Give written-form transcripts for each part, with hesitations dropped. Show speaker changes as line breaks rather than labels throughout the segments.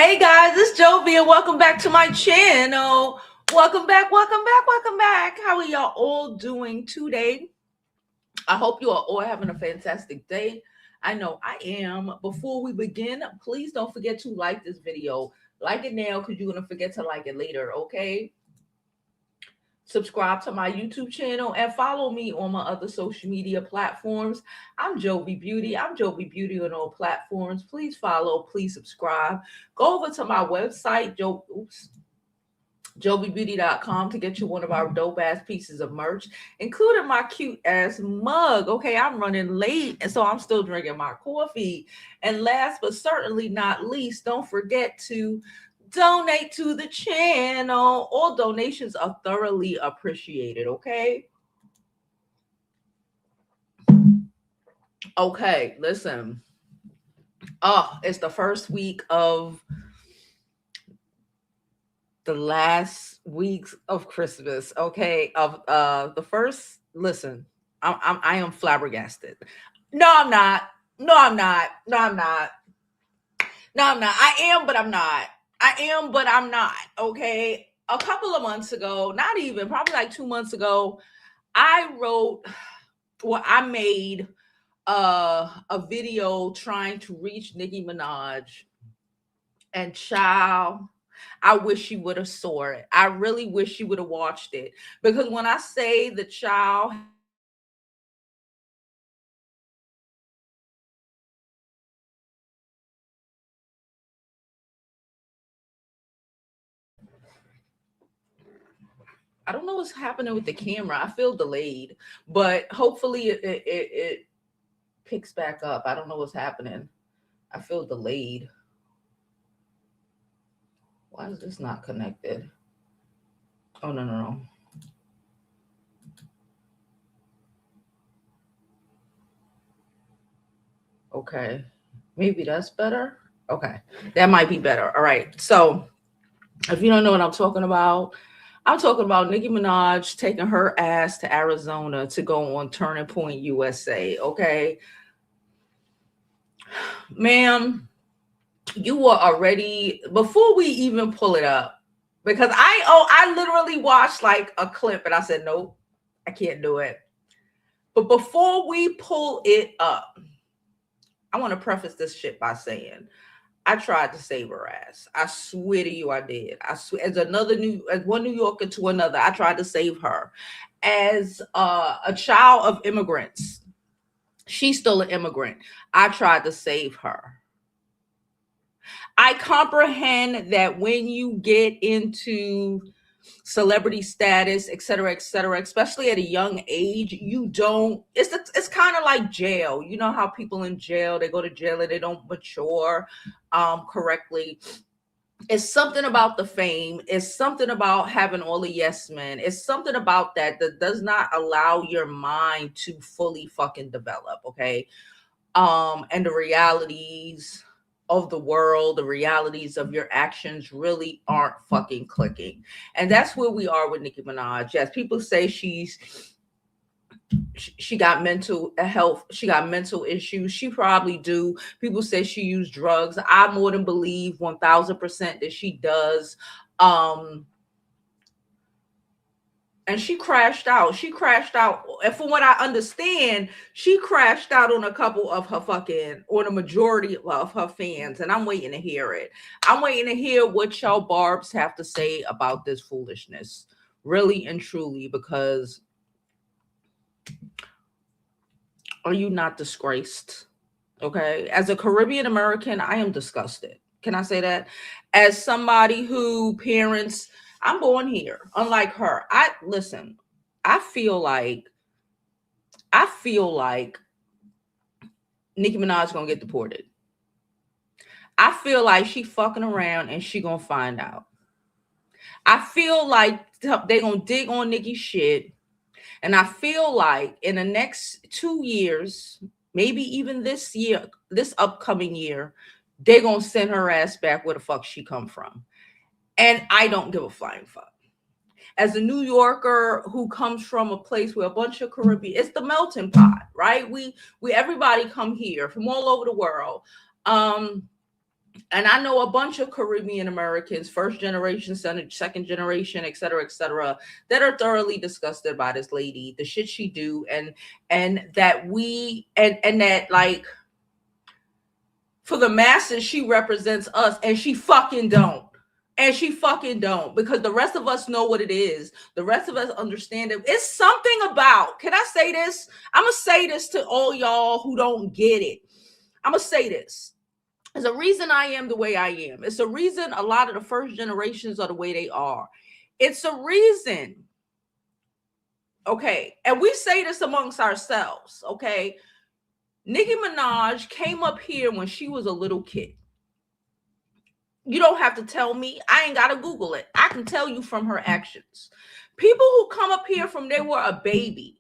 Hey guys, it's Jovi and welcome back to my channel. Welcome back. How are y'all all doing today? I hope you are all having a fantastic day. I know I am. Before we begin, please don't forget to like this video. Like it now because you're going to forget to like it later, okay? Subscribe to my YouTube channel and follow me on my other social media platforms. I'm Jovi Beauty. I'm Jovi Beauty on all platforms. Please follow, please subscribe. Go over to my website, jovibeauty.com to get you one of our dope ass pieces of merch, including my cute ass mug. Okay, I'm running late, and so I'm still drinking my coffee. And last but certainly not least, don't forget to donate to the channel. All donations are thoroughly appreciated, okay? Okay, listen. Oh, it's the first week of the last weeks of Christmas, okay? Of the first, listen, I am flabbergasted. No, I'm not. I am, but I'm not. Okay. A couple of months ago, not even, probably like 2 months ago, I made a video trying to reach Nicki Minaj, and child, I wish she would have saw it. I really wish she would have watched it, because when I say the child, I don't know what's happening with the camera. I feel delayed, but hopefully it picks back up. I don't know what's happening. I feel delayed. Why is this not connected? Oh, no. Okay. Maybe that's better. Okay. That might be better. All right. So if you don't know what I'm talking about Nicki Minaj taking her ass to Arizona to go on Turning Point USA. Okay. Ma'am, you were already, before we even pull it up, because I literally watched like a clip and I said, nope, I can't do it. But before we pull it up, I want to preface this shit by saying I tried to save her ass. I swear to you, I did. I swear, as one New Yorker to another, I tried to save her. As a child of immigrants, she's still an immigrant. I tried to save her. I comprehend that when you get into celebrity status, et cetera, especially at a young age, it's kind of like jail. You know how people in jail, they go to jail and they don't mature correctly. It's something about the fame. It's something about having all the yes men. It's something about that does not allow your mind to fully fucking develop, okay? And the realities of the world, the realities of your actions really aren't fucking clicking. And that's where we are with Nicki Minaj. Yes, people say she got mental health, she got mental issues. She probably do. People say she used drugs. I more than believe 1000% that she does. And she crashed out. And from what I understand, she crashed out on a couple of her on a majority of her fans. And I'm waiting to hear it. I'm waiting to hear what y'all barbs have to say about this foolishness. Really and truly, because are you not disgraced? Okay. As a Caribbean American, I am disgusted. Can I say that? As somebody who parents, I'm born here, unlike her. I feel like Nicki Minaj gonna get deported. I feel like she fucking around and she gonna find out. I feel like they gonna dig on Nicki's shit. And I feel like in the next 2 years, maybe even this year, this upcoming year, they're gonna send her ass back where the fuck she come from. And I don't give a flying fuck. As a New Yorker who comes from a place where a bunch of Caribbean, it's the melting pot, right? We everybody come here from all over the world. And I know a bunch of Caribbean Americans, first generation, second generation, et cetera, that are thoroughly disgusted by this lady, the shit she do, and that we and that, like, for the masses, she represents us, and she fucking don't. And she fucking don't, because the rest of us know what it is. The rest of us understand it. It's something about, can I say this? I'm going to say this to all y'all who don't get it. I'm going to say this. There's a reason I am the way I am. It's a reason a lot of the first generations are the way they are. It's a reason. Okay. And we say this amongst ourselves. Okay. Nicki Minaj came up here when she was a little kid. You don't have to tell me. I ain't got to Google it. I can tell you from her actions. People who come up here from they were a baby,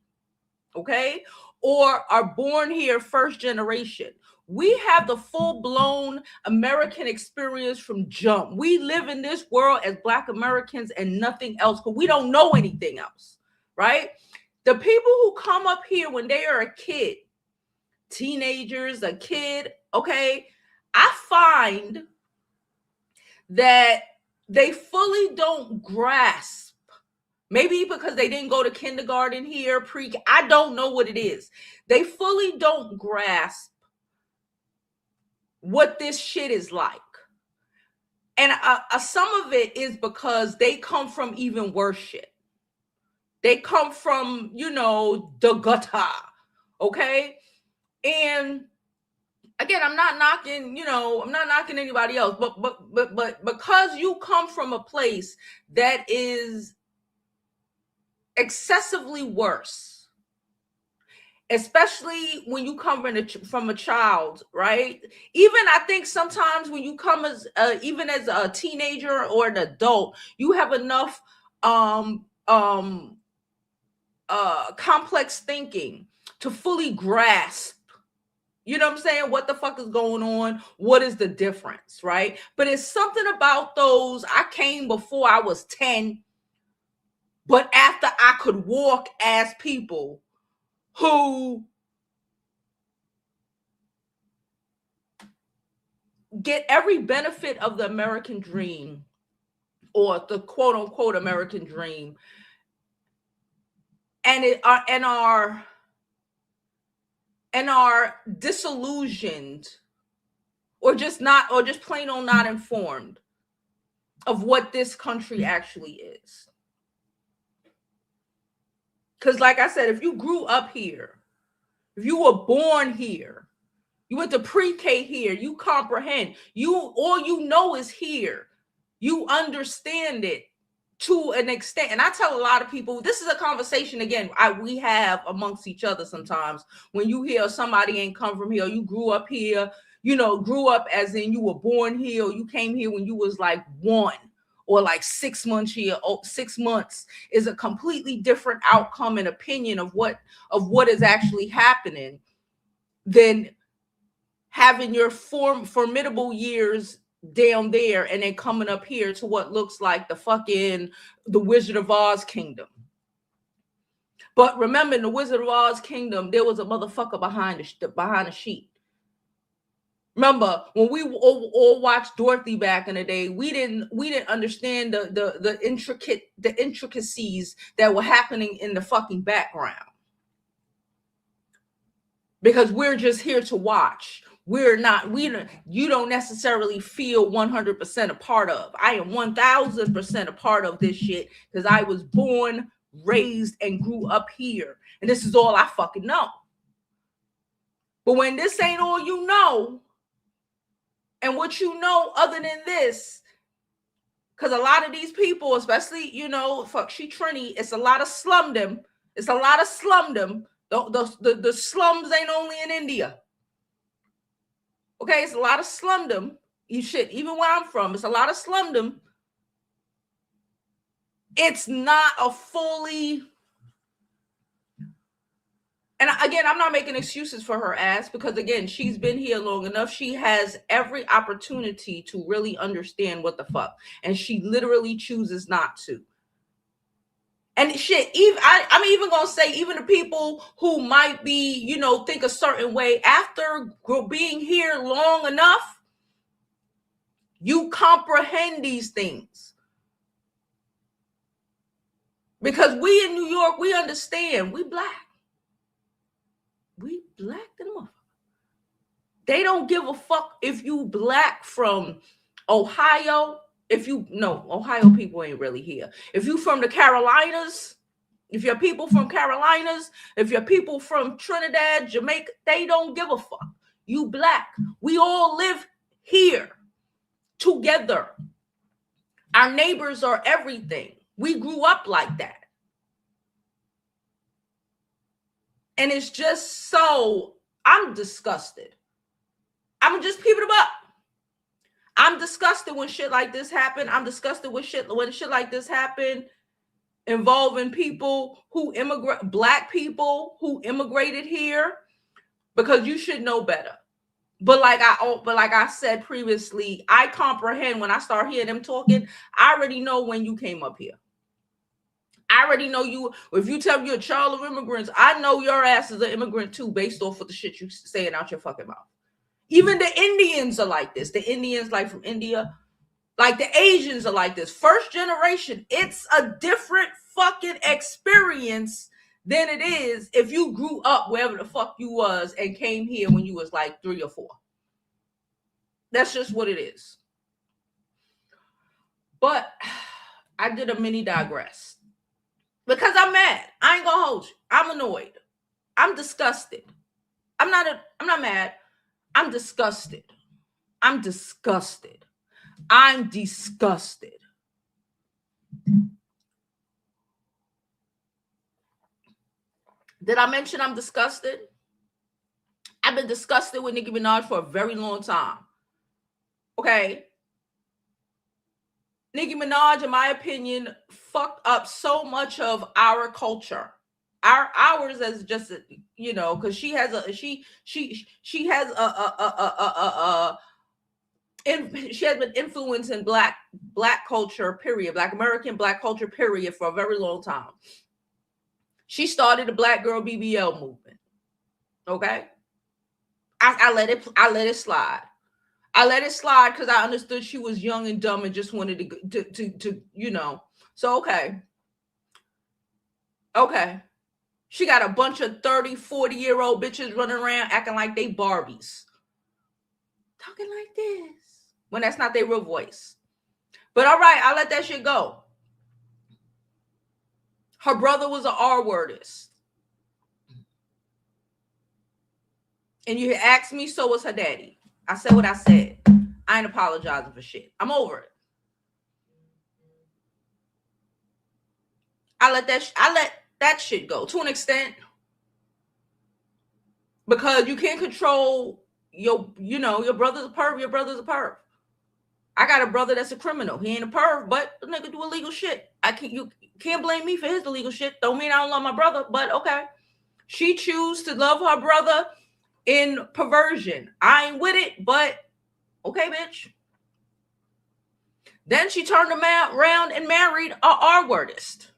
okay, or are born here first generation, we have the full-blown American experience from jump. We live in this world as Black Americans and nothing else, because we don't know anything else, right? The people who come up here when they are a kid, teenagers, a kid, okay, I find that they fully don't grasp, maybe because they didn't go to kindergarten here, I don't know what it is. They fully don't grasp what this shit is like. And some of it is because they come from even worse shit. They come from, the gutter, okay? And again, I'm not knocking, I'm not knocking anybody else, but because you come from a place that is excessively worse, especially when you come from a child, right? Even I think sometimes when you come as even as a teenager or an adult, you have enough complex thinking to fully grasp, you know what I'm saying, what the fuck is going on, what is the difference, right? But it's something about those, I came before I was 10, but after I could walk, as people who get every benefit of the American dream, or the quote unquote American dream, and are disillusioned, or just plain on not informed of what this country actually is. Because like I said, if you grew up here, if you were born here, you went to pre-K here, you comprehend, all you know is here, you understand it to an extent. And I tell a lot of people, this is a conversation, again, we have amongst each other sometimes. When you hear somebody ain't come from here, you grew up here, grew up as in you were born here, or you came here when you was like 1 or like 6 months here. 6 months is a completely different outcome and opinion of what is actually happening than having your formidable years down there and then coming up here to what looks like the Wizard of Oz kingdom. But remember, in the Wizard of Oz kingdom, there was a motherfucker behind the sheet. Remember when we all watched Dorothy back in the day, we didn't understand the intricacies that were happening in the fucking background, because we're just here to watch. You don't necessarily feel 100% a part of. I am 1000% a part of this shit, because I was born, raised, and grew up here, and this is all I fucking know. But when this ain't all you know, and what you know other than this, because a lot of these people, especially, fuck she Trini, it's a lot of slumdom. It's a lot of slumdom. The slums ain't only in India. Okay, it's a lot of slumdom. Even where I'm from, it's a lot of slumdom. It's not a fully... And again, I'm not making excuses for her ass, because again, she's been here long enough. She has every opportunity to really understand what the fuck, and she literally chooses not to. And shit, I'm even gonna say, even the people who might be, think a certain way, after being here long enough, You comprehend these things. Because we in New York, we understand. We black. We black than a motherfucker. They don't give a fuck if you black from Ohio. Ohio people ain't really here. If you from the Carolinas, if you're people from Carolinas, if you're people from Trinidad, Jamaica, they don't give a fuck. You black. We all live here together. Our neighbors are everything. We grew up like that. And it's just so, I'm disgusted. I'm just peeping them up. I'm disgusted when shit like this happen. I'm disgusted when shit like this happen involving people who black people who immigrated here, because you should know better. But like I said previously, I comprehend when I start hearing them talking. I already know when you came up here. I already know you. If you tell me you're a child of immigrants, I know your ass is an immigrant too, based off of the shit you saying out your fucking mouth. Even the Indians are like this. The Indians, like from India, like the Asians are like this. First generation, it's a different fucking experience than it is if you grew up wherever the fuck you was and came here when you was like 3 or 4. That's just what it is. But I did a mini digress because I'm mad. I ain't gonna hold you. I'm annoyed. I'm disgusted. I'm not mad. I'm disgusted. I'm disgusted. I'm disgusted. Did I mention I'm disgusted? I've been disgusted with Nicki Minaj for a very long time. Okay. Nicki Minaj, in my opinion, fucked up so much of our culture. Ours as just, you know, because she has been influencing black culture, period, Black American black culture, period, for a very long time. She started the Black Girl BBL movement. Okay. I let it slide. I let it slide because I understood she was young and dumb and just wanted to you know. So okay. She got a bunch of 30, 40-year-old bitches running around acting like they Barbies. Talking like this. When that's not their real voice. But all right, I let that shit go. Her brother was an R-wordist. And you asked me, so was her daddy. I said what I said. I ain't apologizing for shit. I'm over it. I let that shit go to an extent, because you can't control your brother's a perv. Your brother's a perv. I got a brother that's a criminal. He ain't a perv, but the nigga do illegal shit. You can't blame me for his illegal shit. Don't mean I don't love my brother, but okay. She choose to love her brother in perversion. I ain't with it, but okay, bitch. Then she turned around and married a R-wordist.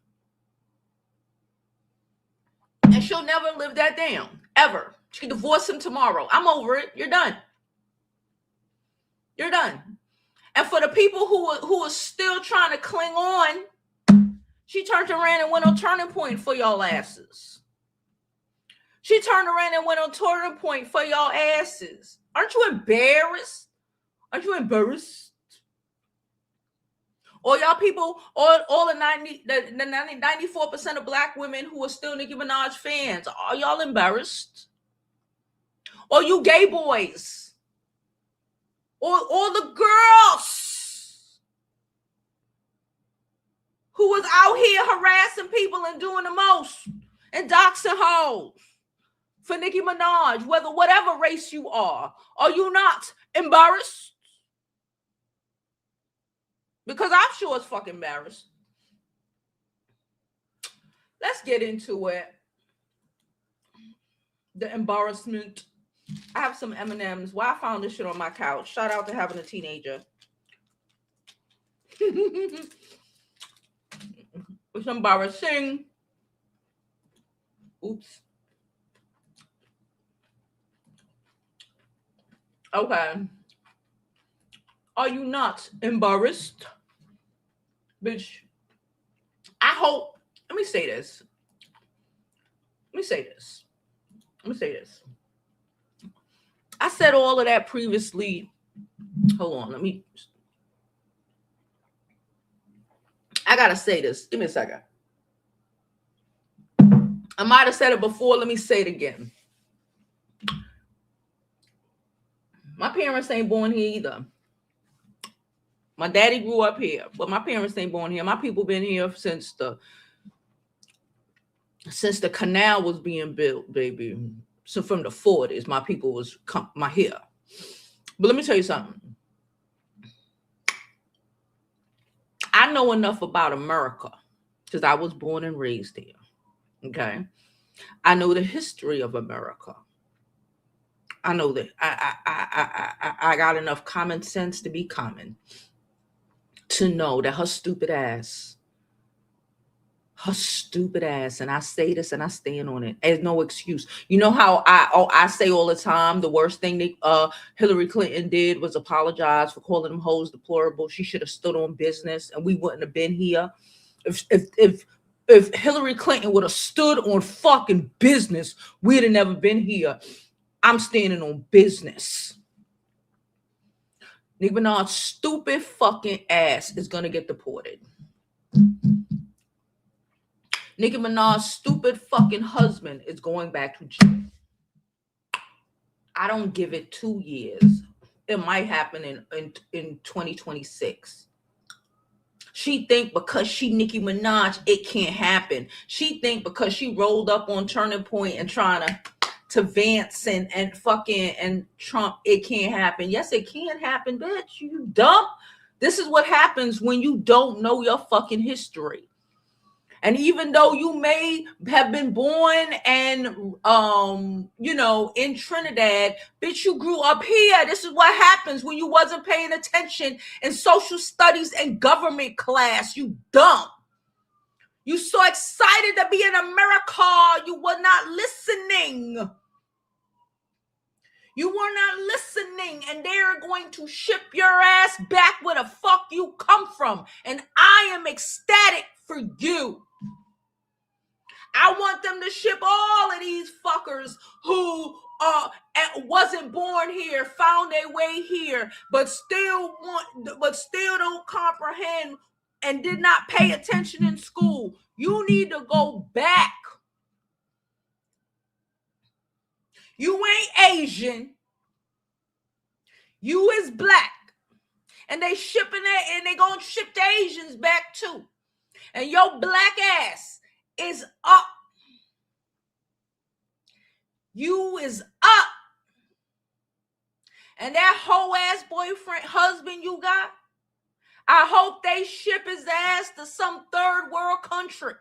And she'll never live that down, ever. She can divorce him tomorrow. I'm over it. You're done. You're done. And for the people who are still trying to cling on, she turned around and went on Turning Point for y'all asses. She turned around and went on Turning Point for y'all asses. Aren't you embarrassed? Aren't you embarrassed? All y'all people, all the 94% of black women who are still Nicki Minaj fans, are y'all embarrassed? Or you gay boys? Or all the girls who was out here harassing people and doing the most and doxing hoes for Nicki Minaj, whatever race you are you not embarrassed? Because I'm sure it's fucking embarrassed. Let's get into it. The embarrassment. I have some M&Ms. Why I found this shit on my couch. Shout out to having a teenager. It's embarrassing. Oops. Okay. Are you not embarrassed? Bitch, I hope, let me say this. I said all of that previously. Hold on, I gotta say this. Give me a second. I might have said it before. Let me say it again. My parents ain't born here either. My daddy grew up here, but my parents ain't born here. My people been here since the canal was being built, baby. So from the 40s, my people was here. But let me tell you something. I know enough about America because I was born and raised there. Okay. I know the history of America. I know that I got enough common sense to be common to know that her stupid ass, and I say this and I stand on it. There's no excuse. You know how I say all the time, the worst thing that Hillary Clinton did was apologize for calling them hoes deplorable. She should have stood on business and we wouldn't have been here. If Hillary Clinton would have stood on fucking business, we'd have never been here. I'm standing on business. Nicki Minaj's stupid fucking ass is gonna get deported. Nicki Minaj's stupid fucking husband is going back to jail. I don't give it 2 years. It might happen in 2026. She think because she Nicki Minaj, it can't happen. She think because she rolled up on Turning Point and trying to Vance and fucking and Trump, it can't happen. Yes, it can happen, bitch. You dumb. This is what happens when you don't know your fucking history. And even though you may have been born and in Trinidad, bitch, you grew up here. This is what happens when you wasn't paying attention in social studies and government class. You dumb. You so excited to be in America. You were not listening. You were not listening, and they're going to ship your ass back where the fuck you come from. And I am ecstatic for you. I want them to ship all of these fuckers who wasn't born here, found their way here, but still don't comprehend and did not pay attention in school. You need to go back. You ain't Asian. You is black. And they shipping it, and they gonna ship the Asians back too. And your black ass is up. You is up. And that whole ass boyfriend, husband you got, I hope they ship his ass to some third world country.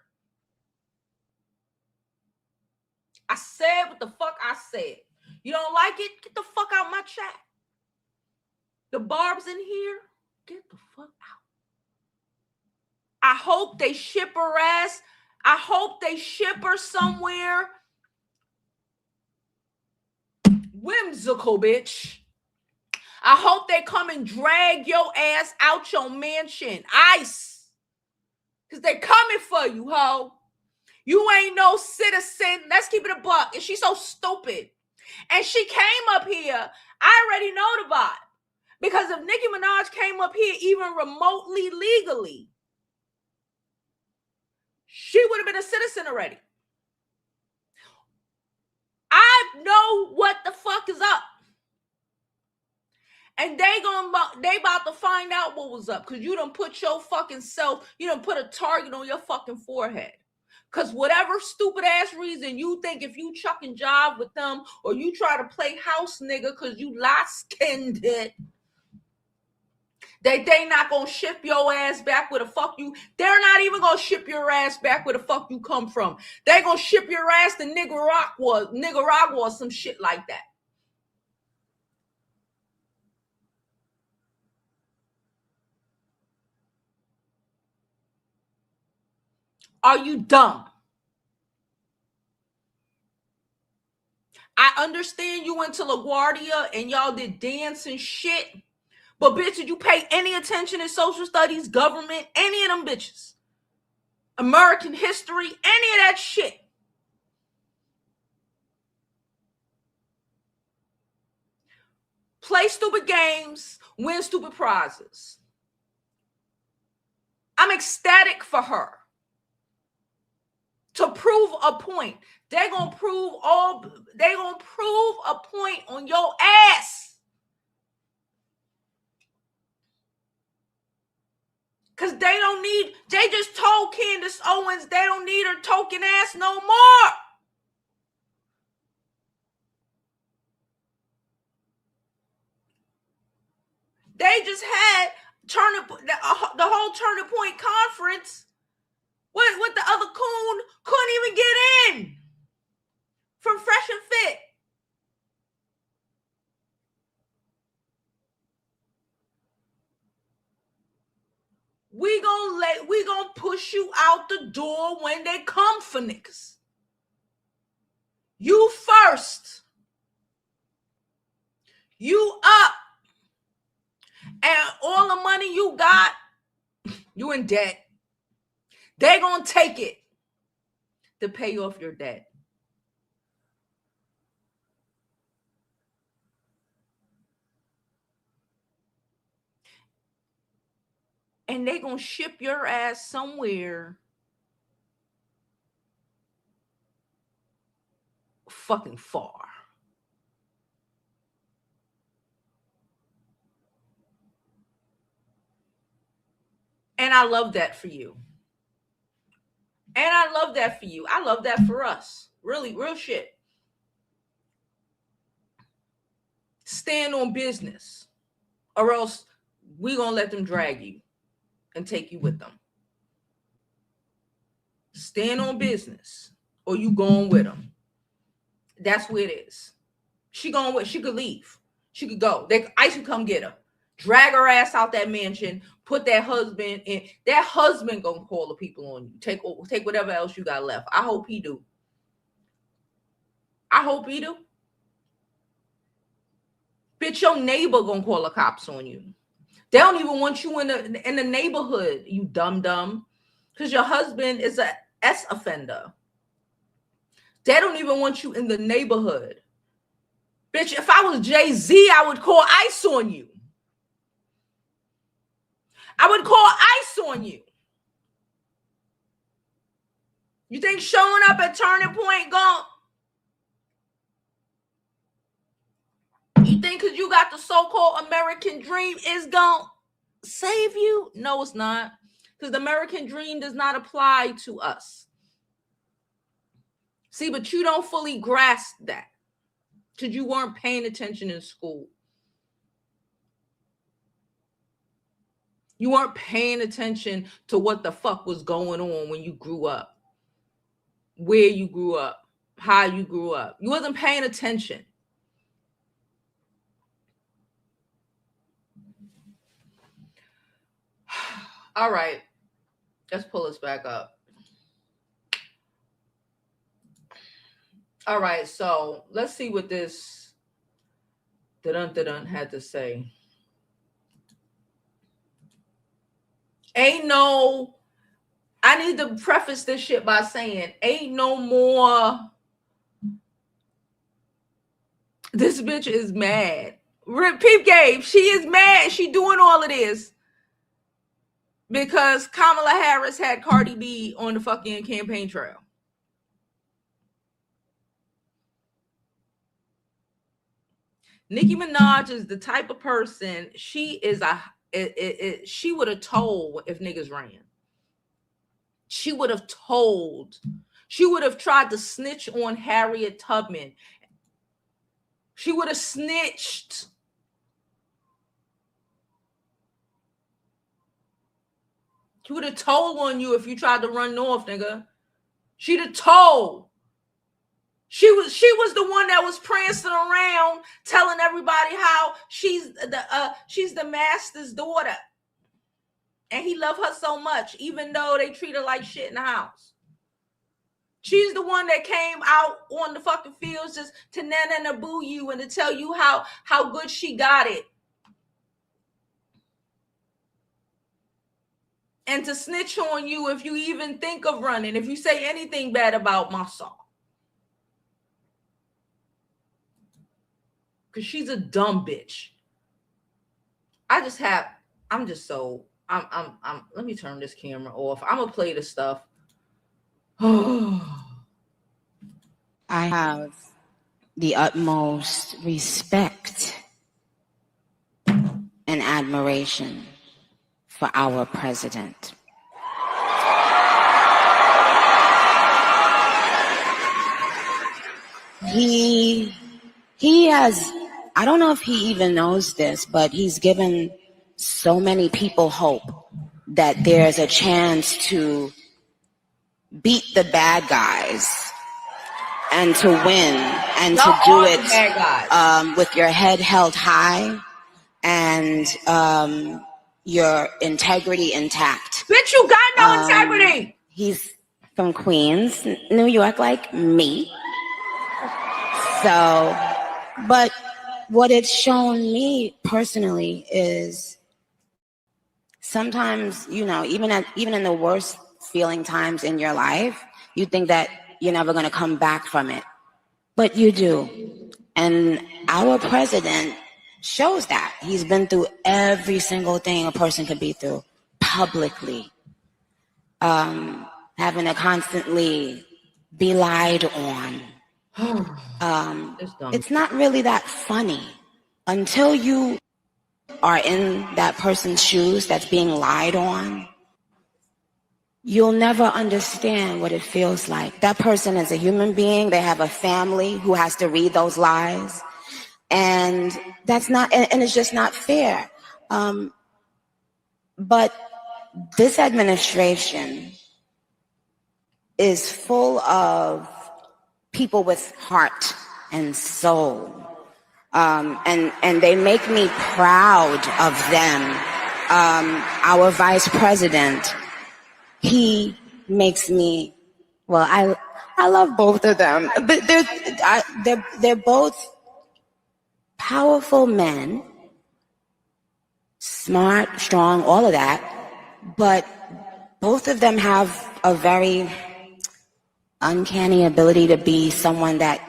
I said what the fuck I said. You don't like it? Get the fuck out my chat. The Barb's in here. Get the fuck out. I hope they ship her ass. I hope they ship her somewhere whimsical, bitch. I hope they come and drag your ass out your mansion. ICE. Because they coming for you, ho. You ain't no citizen. Let's keep it a buck. And she's so stupid. And she came up here. I already know the vibe. Because if Nicki Minaj came up here even remotely legally, she would have been a citizen already. I know what the fuck is up. And they about to find out what was up. Because you done put your fucking self, you done put a target on your fucking forehead. Because whatever stupid ass reason you think if you chucking job with them or you try to play house nigga because you light-skinned it, that they not gonna ship your ass back where the fuck you, they're not even gonna ship your ass back where the fuck you come from. They gonna ship your ass to Nicaragua or some shit like that. Are you dumb? I understand you went to LaGuardia and y'all did dance and shit, But bitch, did you pay any attention in social studies, government, any of them bitches? American history, any of that shit? Play stupid games, win stupid prizes. I'm ecstatic for her to prove a point. They gonna prove a point on your ass. Cause they just told Candace Owens they don't need her token ass no more. They just had the whole Turning Point conference with the other coon couldn't even get in from Fresh and Fit. We gonna push you out the door when they come for niggas. You first. You up. And all the money you got, you in debt. They gonna take it to pay off your debt. And they gonna ship your ass somewhere fucking far. And I love that for you. And I love that for you. I love that for us. Really, real shit. Stand on business, or else we gonna let them drag you and take you with them. Stand on business, or you going with them. That's where it is. She could leave. She could go. ICE could come get her. Drag her ass out that mansion. Put that husband in. That husband gonna call the people on you. Take whatever else you got left. I hope he do. Bitch, your neighbor gonna call the cops on you. They don't even want you in the neighborhood, you dumb. Because your husband is a S offender. They don't even want you in the neighborhood. Bitch, if I was Jay-Z, I would call ICE on you. I would call ICE on you. You think showing up at Turning Point you think because you got the so-called American dream is gonna save you? No, it's not. Because the American dream does not apply to us. See, but you don't fully grasp that because you weren't paying attention in school. You weren't paying attention to what the fuck was going on when you grew up, where you grew up, how you grew up. You wasn't paying attention. All right, let's pull this back up. All right, so let's see what this dun had to say. I need to preface this shit by saying, ain't no more. This bitch is mad. Peep Gabe, she is mad. She doing all of this because Kamala Harris had Cardi B on the fucking campaign trail. Nicki Minaj is the type of person, she would have told if niggas ran. She would have told. She would have tried to snitch on Harriet Tubman. She would have snitched. She would have told on you if you tried to run north, nigga. She'd have told. She was the one that was prancing around telling everybody how she's the master's daughter. And he loved her so much, even though they treat her like shit in the house. She's the one that came out on the fucking fields just to nana boo you and to tell you how good she got it. and to snitch on you if you even think of running, if you say anything bad about my song. Because she's a dumb bitch. I'm just so, let me turn this camera off. I'm going to play the stuff.
I have the utmost respect and admiration for our president. He has, I don't know if he even knows this, but he's given so many people hope that there's a chance to beat the bad guys and to win and to do it with your head held high and your integrity intact.
Bitch, you got no integrity.
He's from Queens, New York, like me. So, but what it's shown me personally is sometimes, you know, even in the worst feeling times in your life, you think that you're never going to come back from it, but you do. And our president shows that. He's been through every single thing a person could be through publicly, having to constantly be lied on. It's not really that funny until you are in that person's shoes that's being lied on. You'll never understand what it feels like. That person is a human being. They have a family who has to read those lies. And that's not, and it's just not fair. But this administration is full of people with heart and soul. And they make me proud of them. Our vice president, he makes me, well, I love both of them, but they're both powerful men, smart, strong, all of that, but both of them have a very uncanny ability to be someone that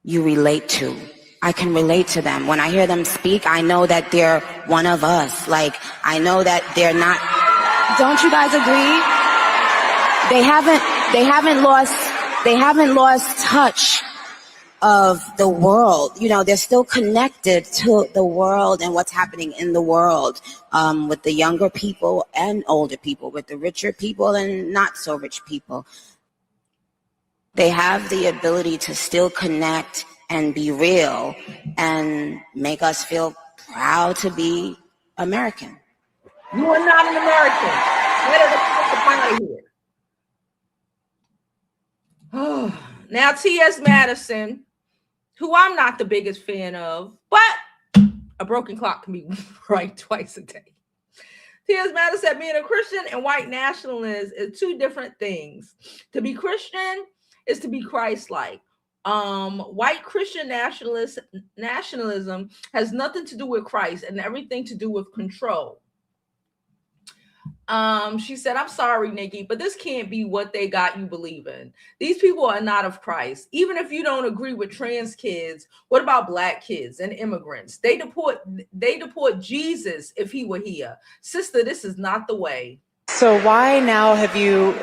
you relate to. I can relate to them. When I hear them speak, I know that they're one of us. Like, I know that they're not. Don't you guys agree? They haven't lost touch of the world. You know, they're still connected to the world and what's happening in the world, with the younger people and older people, with the richer people and not so rich people. They have the ability to still connect and be real and make us feel proud to be American.
You are not an American. Get the fuck out of here. Oh, now T.S. Madison, who I'm not the biggest fan of, but a broken clock can be right twice a day. T.S. Madison said being a Christian and white nationalist is two different things. To be Christian is to be Christ-like. White Christian nationalism has nothing to do with Christ and everything to do with control. She said, I'm sorry, Nicki, but this can't be what they got you believing. These people are not of Christ. Even if you don't agree with trans kids, what about black kids and immigrants? They deport Jesus if he were here. Sister, this is not the way.
So why now have you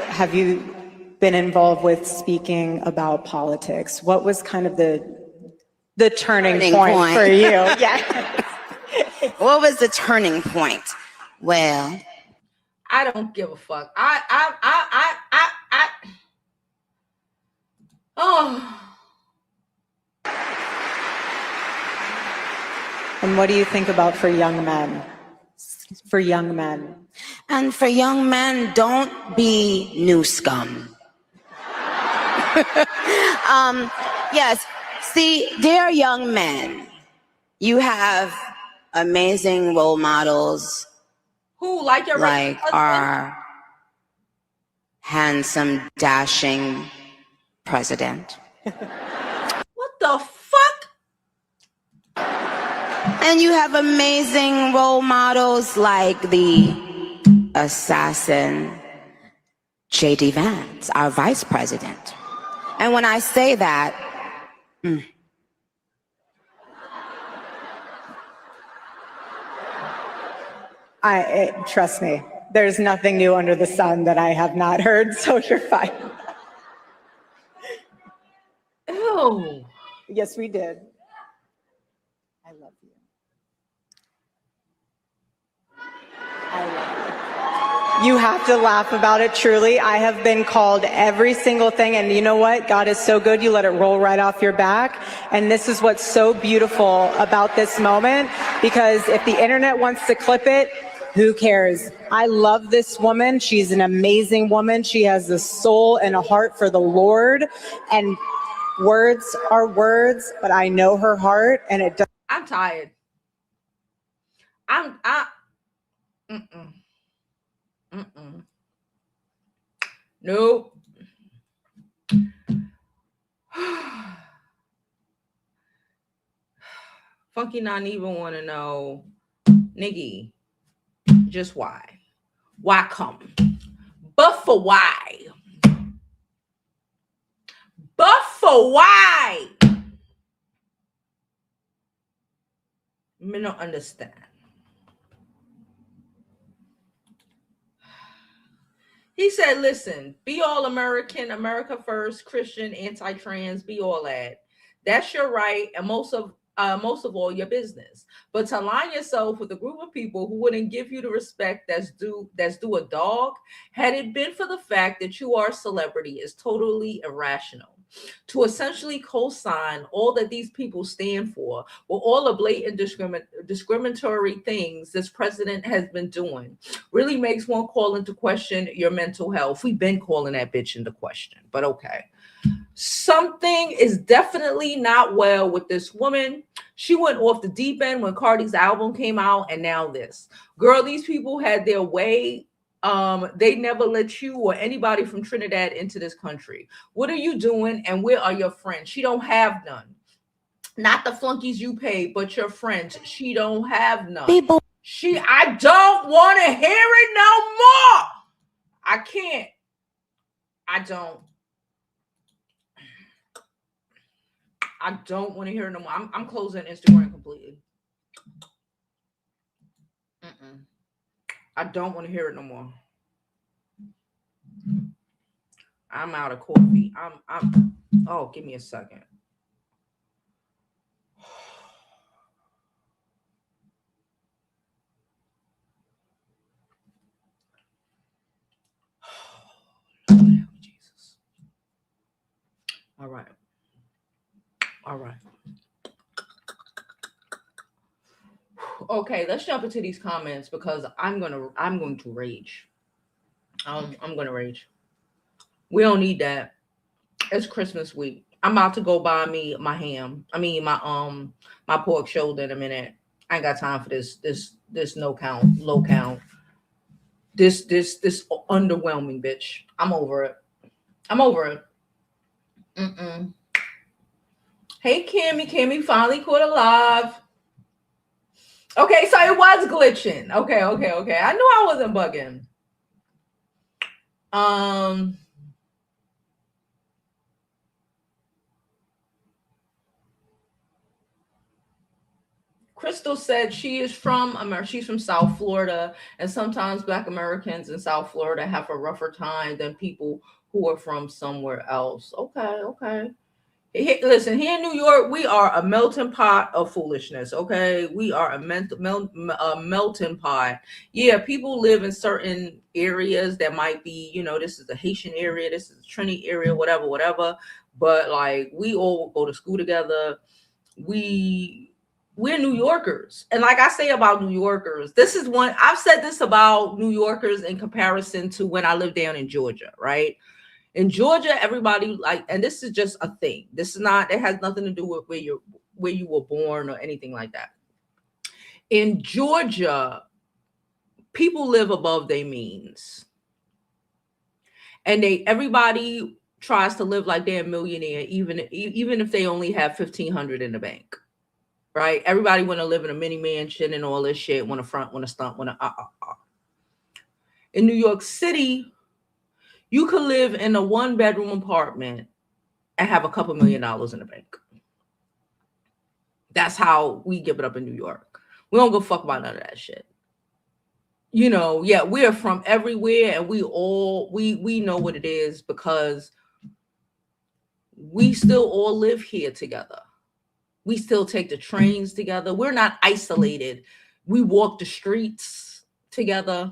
been involved with speaking about politics? What was kind of the turning point for you? Yeah.
What was the turning point? Well,
I don't give a fuck. Oh.
And what do you think about for young men? For young men.
And for young men, don't be new scum. Yes. See, dear young men, you have amazing role models.
Who, like your
like our handsome, dashing president.
What the fuck?
And you have amazing role models like the assassin J.D. Vance, our vice president. And when I say that,
trust me, there's nothing new under the sun that I have not heard, so you're fine.
Ew.
Yes, we did. I love you. I love you. You have to laugh about it, truly. I have been called every single thing, and you know what? God is so good, you let it roll right off your back. And this is what's so beautiful about this moment, because if the internet wants to clip it, who cares? I love this woman. She's an amazing woman. She has a soul and a heart for the Lord. And words are words, but I know her heart, and it does.
I'm tired. Nope. Funky not even want to know, Nicki, just why? Why come? But for why? But for why? I don't understand. He said, listen, be all American, America first, Christian, anti-trans, be all that. That's your right, and most of all your business. But to align yourself with a group of people who wouldn't give you the respect that's due a dog, had it been for the fact that you are a celebrity, is totally irrational. To essentially co-sign all that these people stand for, with all the blatant discriminatory things this president has been doing, really makes one call into question your mental health. We've been calling that bitch into question, but okay. Something is definitely not well with this woman. She went off the deep end when Cardi's album came out, and now this. Girl, these people had their way. They never let you or anybody from Trinidad into this country. What are you doing, and where are your friends? She don't have none. Not the flunkies you pay, but your friends. She don't have none. I don't want to hear it no more. I can't. I don't want to hear it no more. I'm closing Instagram completely. I don't want to hear it no more. I'm out of coffee. Oh, give me a second. Jesus. All right. Okay, let's jump into these comments because I'm going to rage. I'm going to rage. We don't need that. It's Christmas week. I'm about to go buy me my ham. I mean my pork shoulder in a minute. I ain't got time for this no count, low count. This underwhelming bitch. I'm over it. Hey Cammy finally caught alive. Okay, so it was glitching. Okay. I knew I wasn't bugging. Crystal said she's from South Florida, and sometimes Black Americans in South Florida have a rougher time than people who are from somewhere else. Okay. Listen, here in New York, we are a melting pot of foolishness. Okay, we are a melting pot. Yeah, people live in certain areas that might be, this is the Haitian area, this is the Trinity area, whatever. But like, we all go to school together. We're New Yorkers. And like I say about New Yorkers, this is one, I've said this about New Yorkers in comparison to when I lived down in Georgia, right? In Georgia, everybody and this is just a thing. This is not, it has nothing to do with where you were born or anything like that. In Georgia, people live above their means. And everybody tries to live like they're a millionaire, even if they only have $1,500 in the bank. Right? Everybody want to live in a mini mansion and all this shit, want to front, want to stunt, want to In New York City, you could live in a 1-bedroom apartment and have a couple $1 million in the bank. That's how we give it up in New York. We don't go fuck about none of that shit. You know, yeah, we're from everywhere, and we know what it is because we still all live here together. We still take the trains together. We're not isolated. We walk the streets together.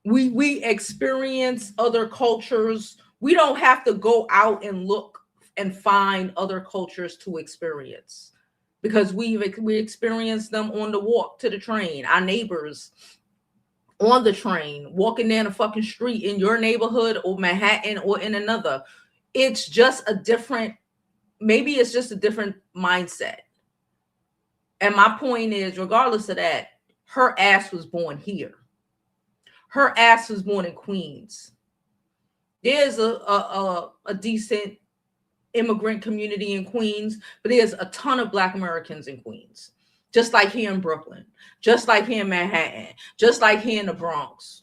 We experience other cultures. We don't have to go out and look and find other cultures to experience, because we experience them on the walk to the train. Our neighbors on the train, walking down a fucking street in your neighborhood or Manhattan or in another. It's just a different, maybe it's just a different mindset. And my point is, regardless of that, her ass was born here. Her ass was born in Queens. There's a decent immigrant community in Queens, but there's a ton of Black Americans in Queens, just like here in Brooklyn, just like here in Manhattan, just like here in the Bronx.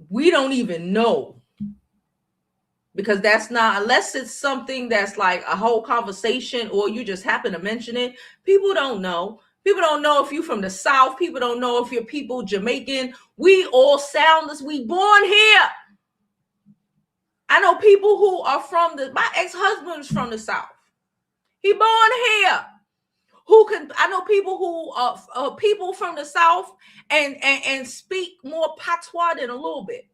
We don't even know, because that's not, unless it's something that's like a whole conversation or you just happen to mention it, people don't know. People don't know if you're from the South. People don't know if you're people Jamaican. We all sound this. We born here. I know people who are from my ex-husband's from the South. He born here. I know people who are people from the South and speak more patois than a little bit.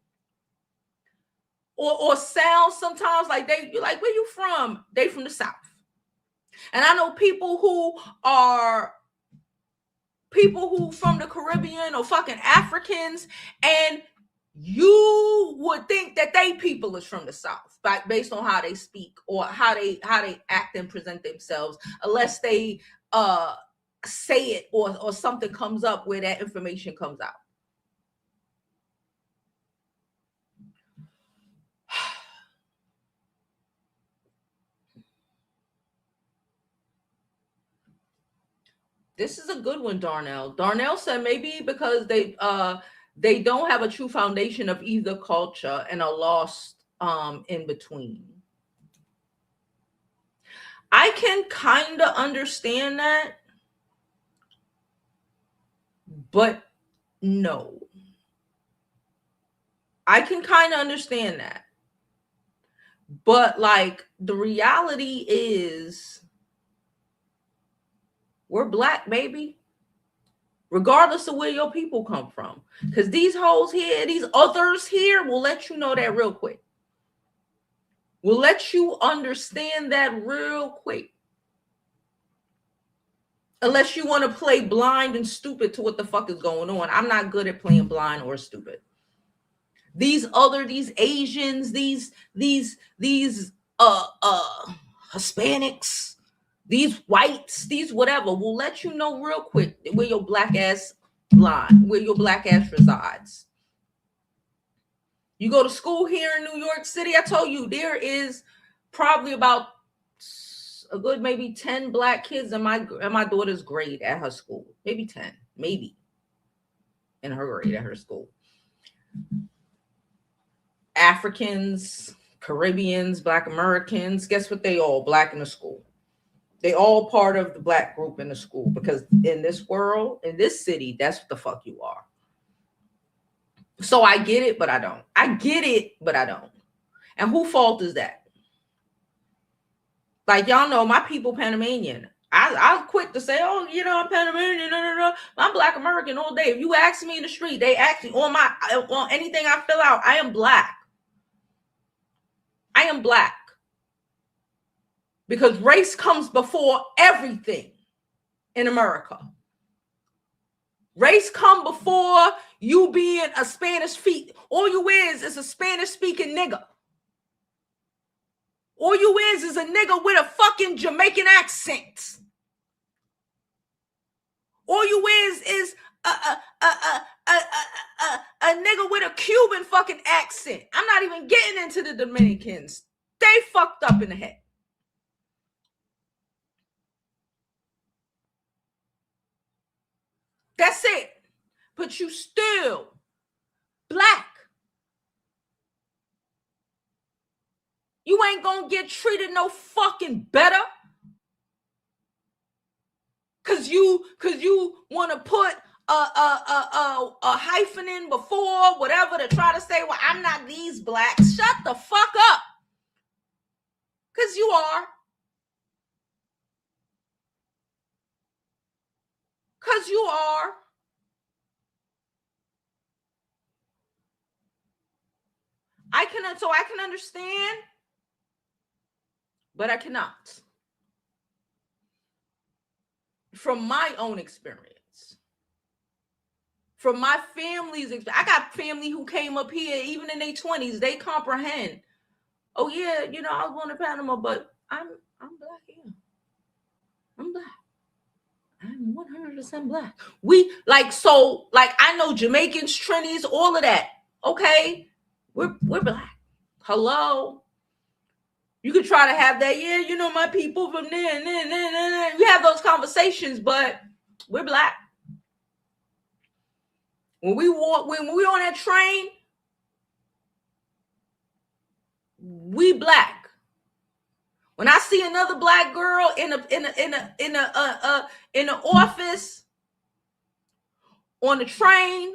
Or sound sometimes like you're like, where you from? They from the South. And I know people who are from the Caribbean or fucking Africans, and you would think that they people is from the South, based on how they speak or how they act and present themselves, unless they say it or something comes up where that information comes out. This is a good one, Darnell. Darnell said maybe because they don't have a true foundation of either culture and are lost in between. I can kind of understand that, but no. I can kind of understand that. But like, the reality is, we're Black, baby. Regardless of where your people come from. Because these hoes here, these others here will let you know that real quick. Will let you understand that real quick. Unless you want to play blind and stupid to what the fuck is going on. I'm not good at playing blind or stupid. These Asians, these Hispanics, these whites, these whatever, will let you know real quick where your Black ass where your Black ass resides. You go to school here in New York City, I told you there is probably about a good maybe 10 Black kids in my daughter's grade at her school. Maybe 10, maybe in her grade at her school. Africans, Caribbeans, Black Americans, guess what? They all Black in the school. They all part of the Black group in the school, because in this world, in this city, that's what the fuck you are. So I get it, but I don't. I get it, but I don't. And whose fault is that? Like, y'all know my people Panamanian. I'm quick to say, oh, you know, I'm Panamanian. No. I'm Black American all day. If you ask me in the street, they ask me on anything I fill out, I am Black. I am Black. Because race comes before everything in America. Race come before you being a Spanish all you is a Spanish speaking nigga. All you is a nigga with a fucking Jamaican accent. All you is a nigga with a Cuban fucking accent. I'm not even getting into the Dominicans. They fucked up in the head. That's it. But you still black. You ain't gonna get treated no fucking better. Cause you want to put a hyphen in before whatever to try to say, well, I'm not these blacks. Shut the fuck up. Cause you are. Cause you are. I can understand, but I cannot. From my own experience, from my family's experience, I got family who came up here even in their 20s. They comprehend. Oh yeah, you know, I was born in Panama, but I'm black here. I'm black. I'm 100% black. We like, so like, I know Jamaicans, Trinis, all of that. Okay, we're black. Hello. You could try to have that, yeah, you know, my people from there. You have those conversations, but we're black. When we on that train, we black. When I see another black girl in an office, on the train,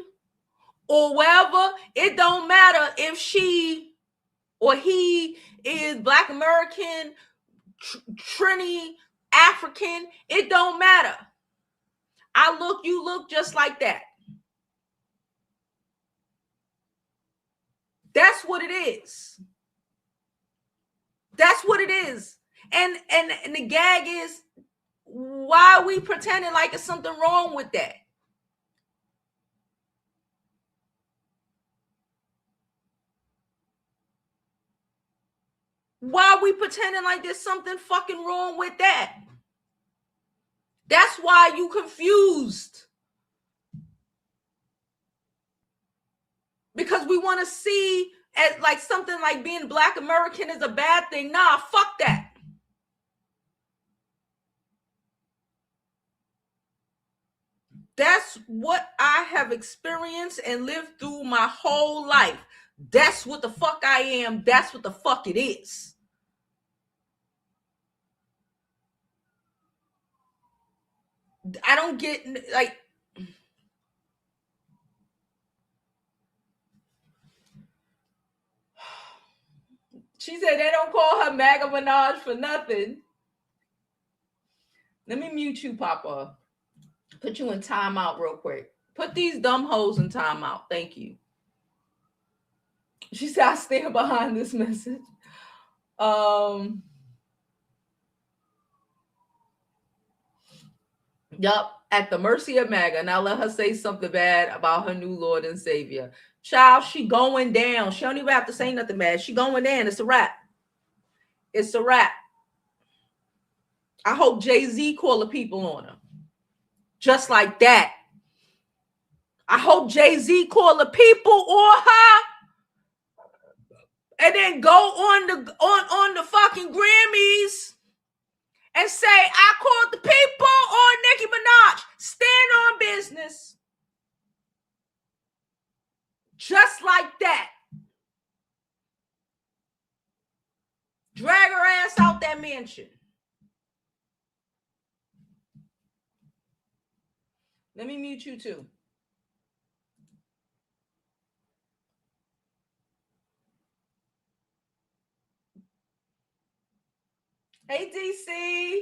or wherever, it don't matter if she or he is Black American, Trini, African. It don't matter. You look just like that. That's what it is. That's what it is. And the gag is, why are we pretending like it's something wrong with that? Why are we pretending like there's something fucking wrong with that? That's why you confused. Because we want to see as like something like being Black American is a bad thing. Nah, fuck that. That's what I have experienced and lived through my whole life. That's what the fuck I am. That's what the fuck it is. I don't get, like, she said they don't call her MAGA-Minaj for nothing. Let me mute you, Papa. Put you in timeout real quick. Put these dumb hoes in timeout. Thank you. She said, I stand behind this message. Yup, at the mercy of MAGA. Now let her say something bad about her new Lord and Savior. Child, she going down. She don't even have to say nothing bad. She going down. It's a wrap. It's a wrap. I hope Jay-Z call the people on her. Just like that. I hope Jay-Z call the people on her. And then go on the fucking Grammys and say, I called the people on Nicki Minaj. Stand on business. Just like that. Drag her ass out that mansion. Let me mute you too. Hey, DC.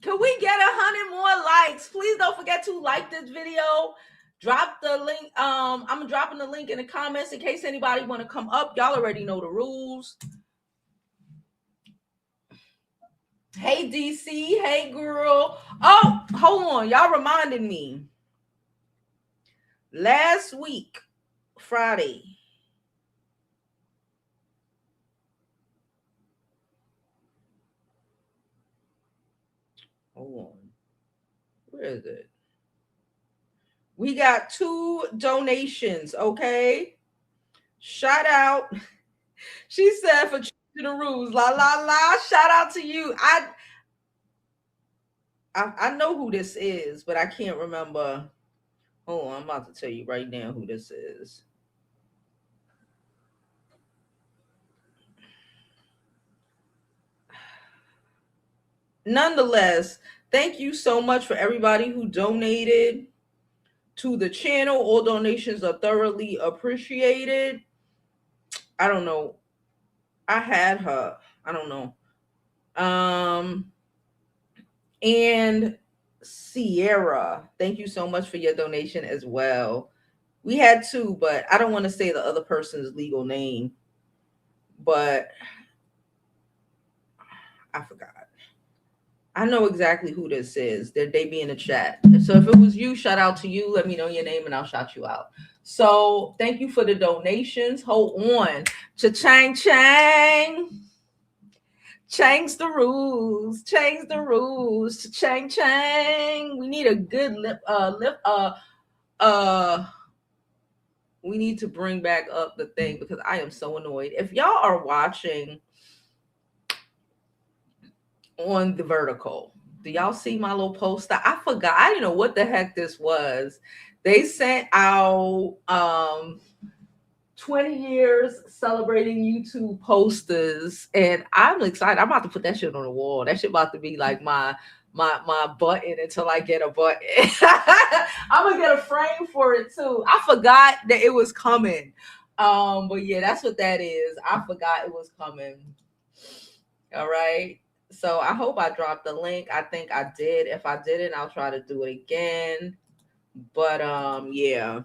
Can we get 100 more likes? Please don't forget to like this video. Drop the link. I'm dropping the link in the comments in case anybody want to come up. Y'all already know the rules. Hey, DC. Hey, girl. Oh, hold on. Y'all reminded me. Last week, Friday. Hold on. Where is it? We got 2 donations, okay? Shout out. She said for changing the rules. La, la, la. Shout out to you. I know who this is, but I can't remember. Hold on, I'm about to tell you right now who this is. Nonetheless, thank you so much for everybody who donated to the channel. All donations are thoroughly appreciated. I don't know. I had her. I don't know. And Sierra, thank you so much for your donation as well. We had two, but I don't want to say the other person's legal name, but I forgot. I know exactly who this is. They be in the chat. So if it was you, shout out to you. Let me know your name and I'll shout you out. So thank you for the donations. Hold on. Cha-chang chang. Change the rules. Change the rules. Chang chang. We need a good uh we need to bring back up the thing because I am so annoyed. If y'all are watching on the vertical, do y'all see my little poster? I forgot. I didn't know what the heck this was. They sent out 20 years celebrating YouTube posters, and I'm excited. I'm about to put that shit on the wall. That shit about to be like my button until I get a button. I'm gonna get a frame for it too. I forgot that it was coming. But yeah, that's what that is. I forgot it was coming. All right. So I hope I dropped the link. I think I did. If I didn't, I'll try to do it again. But yeah.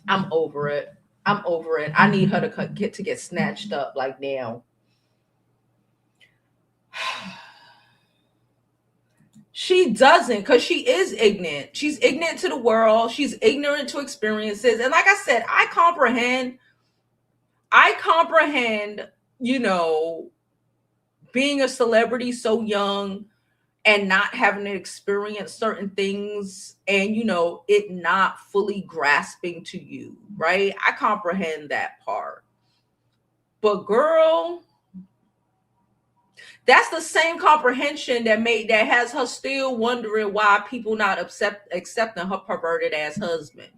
I'm over it. I'm over it. I need her to get snatched up like now. She doesn't, because she is ignorant. She's ignorant to the world. She's ignorant to experiences. And like I said, I comprehend, being a celebrity so young and not having to experience certain things and, it not fully grasping to you, right? I comprehend that part. But girl, that's the same comprehension that has her still wondering why people not accepting her perverted ass husband.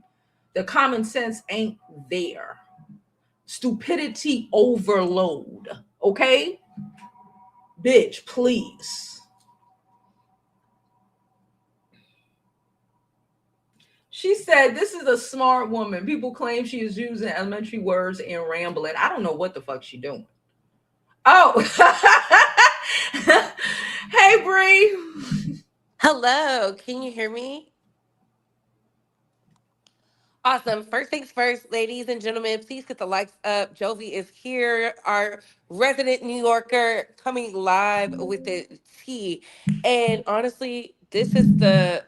The common sense ain't there. Stupidity overload. Okay? Bitch, please. She said, this is a smart woman. People claim she is using elementary words and rambling. I don't know what the fuck she doing. Oh. Hey, Bree.
Hello, can you hear me? Awesome. First things first, ladies and gentlemen, please get the likes up. Jovi is here, our resident New Yorker, coming live with the tea. And honestly, this is the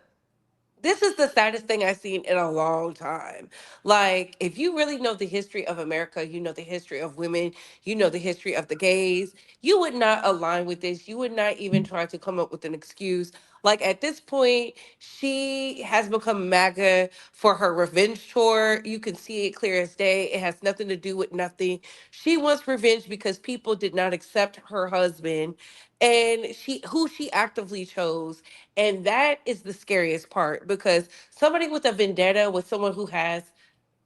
saddest thing I've seen in a long time. Like, if you really know the history of America, you know the history of women, you know the history of the gays, you would not align with this. You would not even try to come up with an excuse. Like, at this point, she has become MAGA for her revenge tour. You can see it clear as day. It has nothing to do with nothing. She wants revenge because people did not accept her husband and who she actively chose, and that is the scariest part because somebody with a vendetta, with someone who has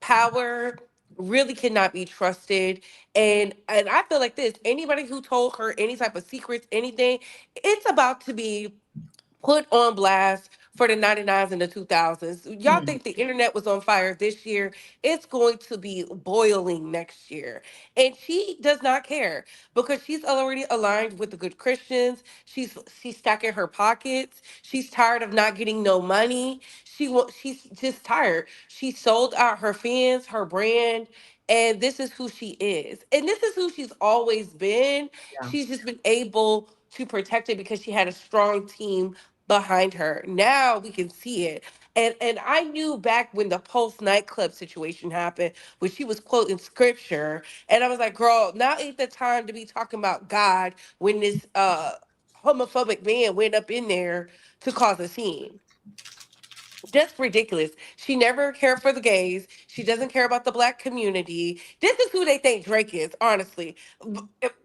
power, really cannot be trusted. And I feel like this, anybody who told her any type of secrets, anything, it's about to be put on blast for the 99s and the 2000s. Y'all think the internet was on fire this year? It's going to be boiling next year. And she does not care because she's already aligned with the good Christians. She's stacking her pockets. She's tired of not getting no money. She's just tired. She sold out her fans, her brand, and this is who she is. And this is who she's always been.
Yeah.
She's just been able to protect it because she had a strong team behind her. Now we can see it. And I knew back when the Pulse nightclub situation happened, when she was quoting scripture, and I was like, girl, now ain't the time to be talking about God when this homophobic man went up in there to cause a scene. Just ridiculous. She never cared for the gays. She doesn't care about the black community. This is who they think Drake is, honestly.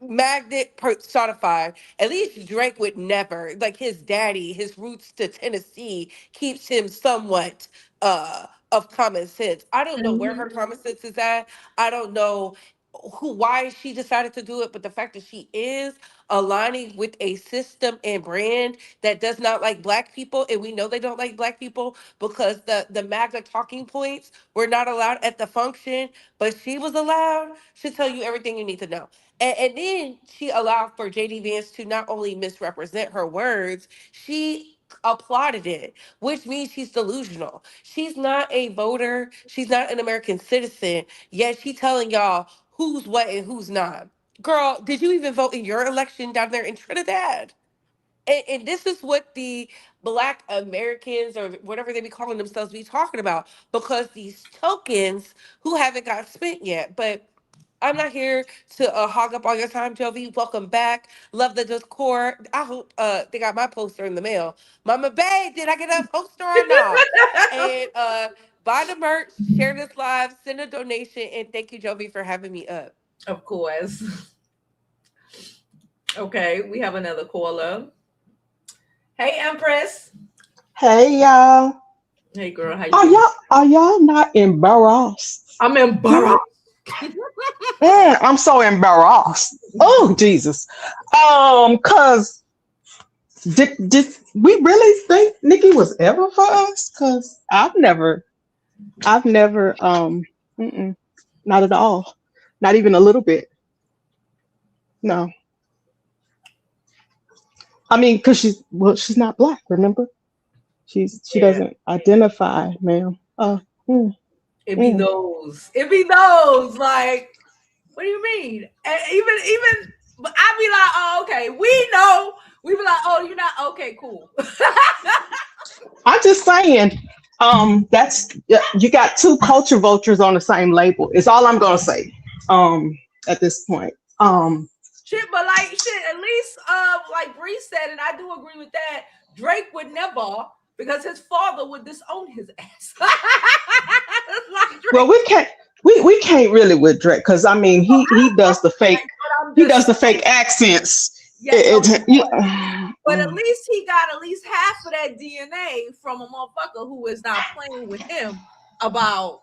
Magnet personified. At least Drake would never, like his daddy, his roots to Tennessee keeps him somewhat of common sense. I don't know where her common sense is at. I don't know why she decided to do it, but the fact that she is aligning with a system and brand that does not like black people, and we know they don't like black people because the MAGA talking points were not allowed at the function, but she was allowed. She'll tell you everything you need to know. And then she allowed for JD Vance to not only misrepresent her words, she applauded it, which means she's delusional. She's not a voter. She's not an American citizen. Yet she's telling y'all who's what and who's not. Girl, did you even vote in your election down there in Trinidad? And this is what the Black Americans or whatever they be calling themselves be talking about, because these tokens who haven't got spent yet. But I'm not here to hog up all your time, Jovi. Welcome back. Love the Discord. I hope they got my poster in the mail. Mama Bay, did I get a poster or not? And buy the merch, share this live, send a donation, and thank you, Jovi, for having me up.
Of course. Okay, we have another caller. Hey, Empress.
Hey, y'all.
Hey, girl. How you doing?
Are y'all not embarrassed?
I'm embarrassed.
I'm so embarrassed. Oh, Jesus. Cause did we really think Nicki was ever for us? Cause I've never, not at all. Not even a little bit. No. I mean, because she's not black, remember? She doesn't identify, ma'am.
It be those. It be those. Like, what do you mean? And even I be like, oh, okay, we know. We be like, oh, you're not okay, cool.
I'm just saying, that's you got two culture vultures on the same label. It's all I'm gonna say. At this point.
Shit, but like shit, at least like Bree said, and I do agree with that, Drake would never, because his father would disown his ass. Like
well, we can't really with Drake, because I mean he does the fake accents.
But at least he got at least half of that DNA from a motherfucker who is not playing with him about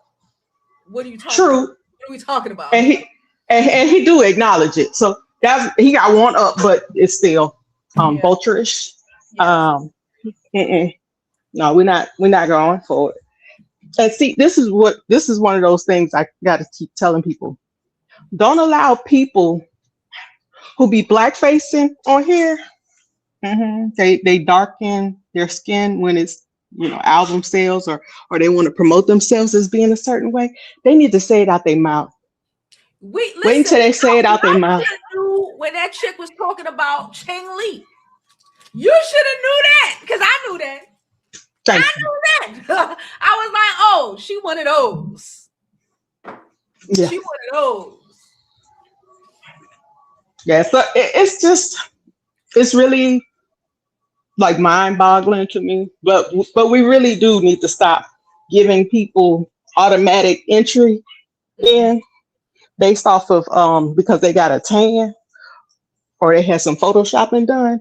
what are you talking about? What are we talking about?
And he do acknowledge it. So he got one up, but it's still vulture-ish. Yeah. No, we're not going for it. And see, this is one of those things I got to keep telling people. Don't allow people who be black facing on here. They darken their skin when it's album sales or they want to promote themselves as being a certain way. They need to say it out their mouth. Wait until they say it out their mouth.
When that chick was talking about Cheng Li, you should have knew that, because I knew that. I knew that. I was like, oh, she one of those. Yeah. She one of those.
Yeah, so it's really like mind-boggling to me. But we really do need to stop giving people automatic entry in based off of because they got a tan or they had some photoshopping done.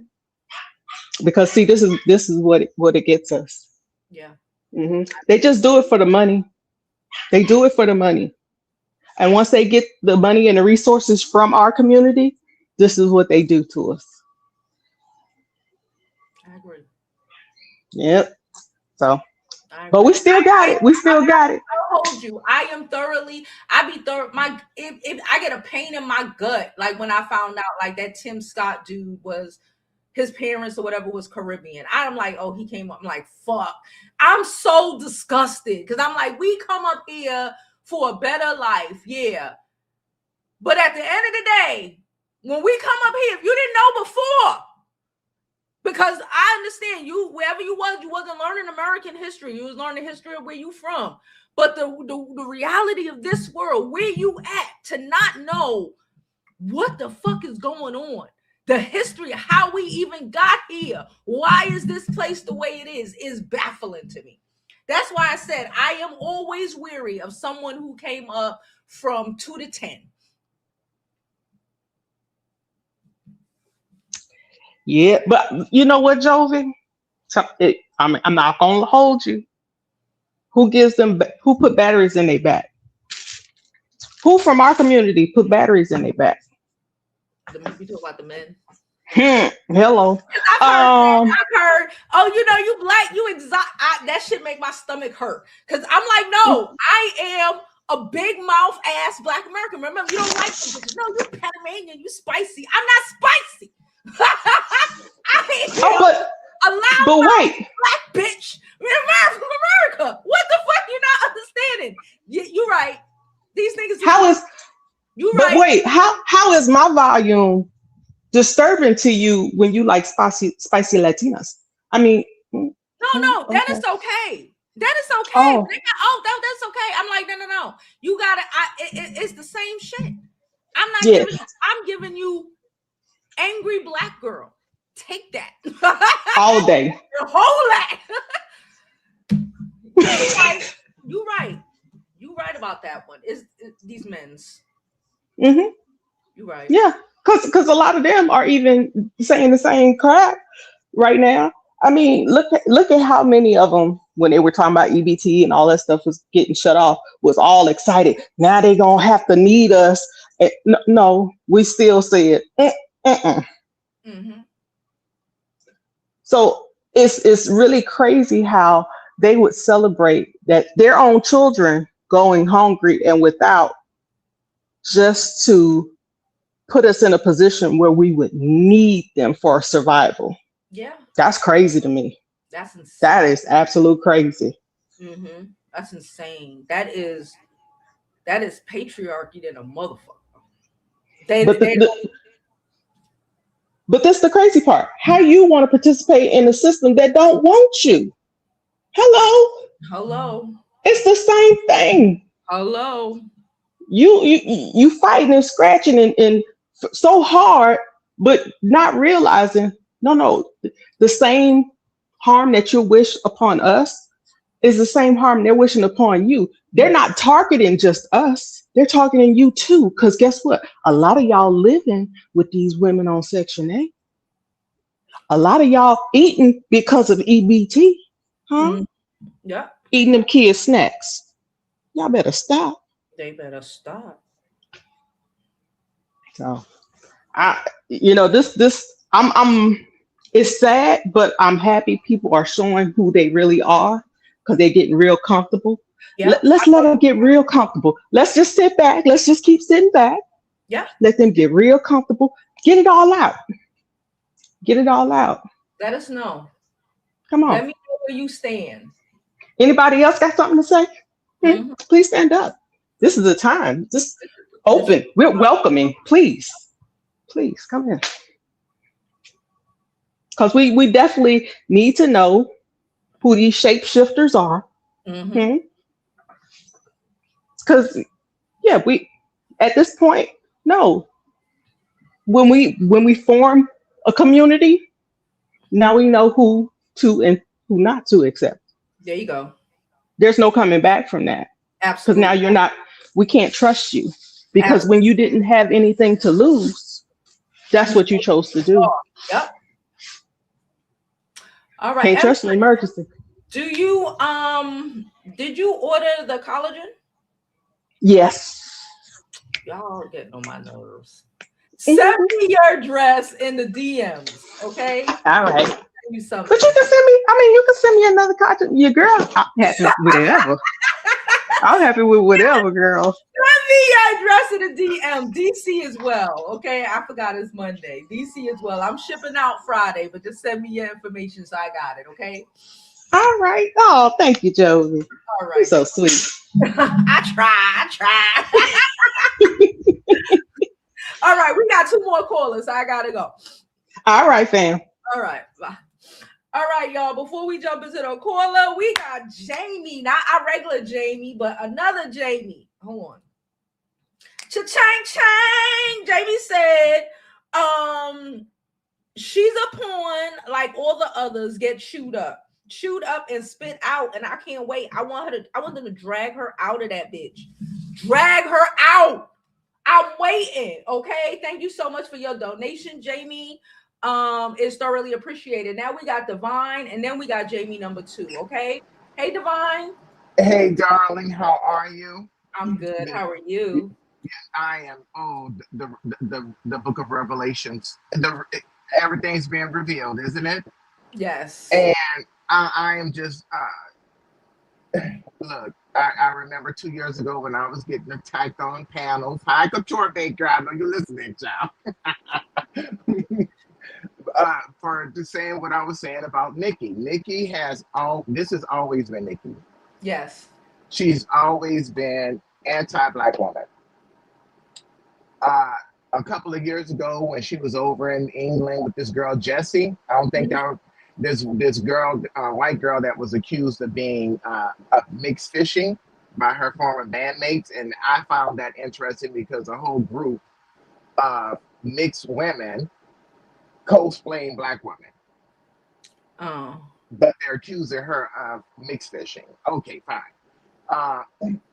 Because see, this is what it gets us.
Yeah.
They just do it for the money. They do it for the money. And once they get the money and the resources from our community, this is what they do to us.
I agree.
Yep. So, but we still got it. We still got it.
I told you, I get a pain in my gut. Like when I found out like that Tim Scott dude was, his parents or whatever was Caribbean. I'm like, oh, he came up. I'm like, fuck. I'm so disgusted, because I'm like, we come up here for a better life. Yeah. But at the end of the day, when we come up here, if you didn't know before, because I understand you, wherever you wasn't learning American history. You was learning the history of where you from. But the reality of this world, where you at, to not know what the fuck is going on, the history of how we even got here, why is this place the way it is baffling to me. That's why I said I am always weary of someone who came up from 2 to 10.
Yeah, but you know what, Jovi? I'm not gonna hold you. Who gives them? Who put batteries in their back? Who from our community put batteries in their back?
You talk about the men.
Hello.
I've heard. Oh, you black, you exotic. That shit make my stomach hurt. Cause I'm like, no, I am a big mouth ass Black American. Remember, you don't like it. No, you Panamanian, you spicy. I'm not spicy.
But wait,
black bitch. From America. What the fuck? You're not understanding. You're right. These niggas.
But wait, how is my volume disturbing to you when you like spicy Latinas? I mean,
no, that is okay. That is okay. That's okay. I'm like, no. You got it. It's the same shit. I'm not giving you angry black girl. Take that
all day.
The whole lot. You're right. You're right about that one. It's these men's.
Mm-hmm.
You're right.
Yeah, because a lot of them are even saying the same crap right now. I mean, look at how many of them, when they were talking about EBT and all that stuff was getting shut off, was all excited. Now they gonna have to need us. And no, we still said. Mm-hmm. So it's really crazy how they would celebrate that their own children going hungry and without, just to put us in a position where we would need them for survival.
Yeah.
That's crazy to me.
That's insane.
That is absolute crazy.
Mm-hmm. That's insane. That is patriarchy than a motherfucker.
But that's the crazy part. How you want to participate in a system that don't want you?
Hello.
It's the same thing.
Hello.
You fighting and scratching and so hard, but not realizing, no, the same harm that you wish upon us is the same harm they're wishing upon you. They're not targeting just us. They're targeting you too. Because guess what? A lot of y'all living with these women on Section 8. A lot of y'all eating because of EBT. Huh?
Yeah.
Eating them kids' snacks. Y'all better stop.
They better stop.
So it's sad, but I'm happy people are showing who they really are because they're getting real comfortable. Yep. Let's let them get real comfortable. Let's just sit back. Let's just keep sitting back.
Yeah.
Let them get real comfortable. Get it all out. Get it all out.
Let us know.
Come on.
Let me know where you stand.
Anybody else got something to say? Mm-hmm. Please stand up. This is the time. Just open. We're welcoming. Please come in. Because we definitely need to know who these shapeshifters are. Mm-hmm. Because we at this point, no. When we form a community, now we know who to and who not to accept.
There you go.
There's no coming back from that.
Absolutely.
Because now we can't trust you. Because when you didn't have anything to lose, that's what you chose to do.
Yep. All right.
Can't trust an emergency.
Do you did you order the collagen?
Yes.
Y'all are getting on my nerves. Send me your address in the DMs, okay?
All right.
You something.
But you can send me. You can send me another collagen. Your girl, I'm happy with whatever. I'm happy with whatever, girl.
Send me your address in the DM. DC as well, okay? I forgot it's Monday. DC as well. I'm shipping out Friday, but just send me your information so I got it, okay?
All right. Oh, thank you, Jovi.
All right.
You're so sweet.
I try. All right, we got 2 more callers. So I gotta go.
All right, fam.
All right, bye. All right, y'all. Before we jump into the caller, we got Jamie, not our regular Jamie, but another Jamie. Hold on. Cha-chang chang. Jamie said, she's a pawn like all the others, get chewed up. chewed up and spit out, and I can't wait. I want them to drag her out of that bitch. Drag her out. I'm waiting. Okay. Thank you so much for your donation, Jamie. It's thoroughly appreciated. Now we got Divine, and then we got Jamie number 2. Okay. Hey, Divine.
Hey, darling, how are you?
I'm good. How are you?
I am. Oh, the Book of Revelations. Everything's being revealed, isn't it?
Yes.
And I am just. Look, I remember 2 years ago when I was getting attacked on panels. Hi, Couture Baker. I know you're listening, child. For saying what I was saying about Nicki. Nicki has this has always been Nicki.
Yes.
She's always been anti-Black woman. A couple of years ago when she was over in England with this girl, Jessie, I don't think this girl, white girl that was accused of being mixed fishing by her former bandmates. And I found that interesting because a whole group of mixed women cosplaying Black women.
Oh.
But they're accusing her of mixed fishing. Okay, fine.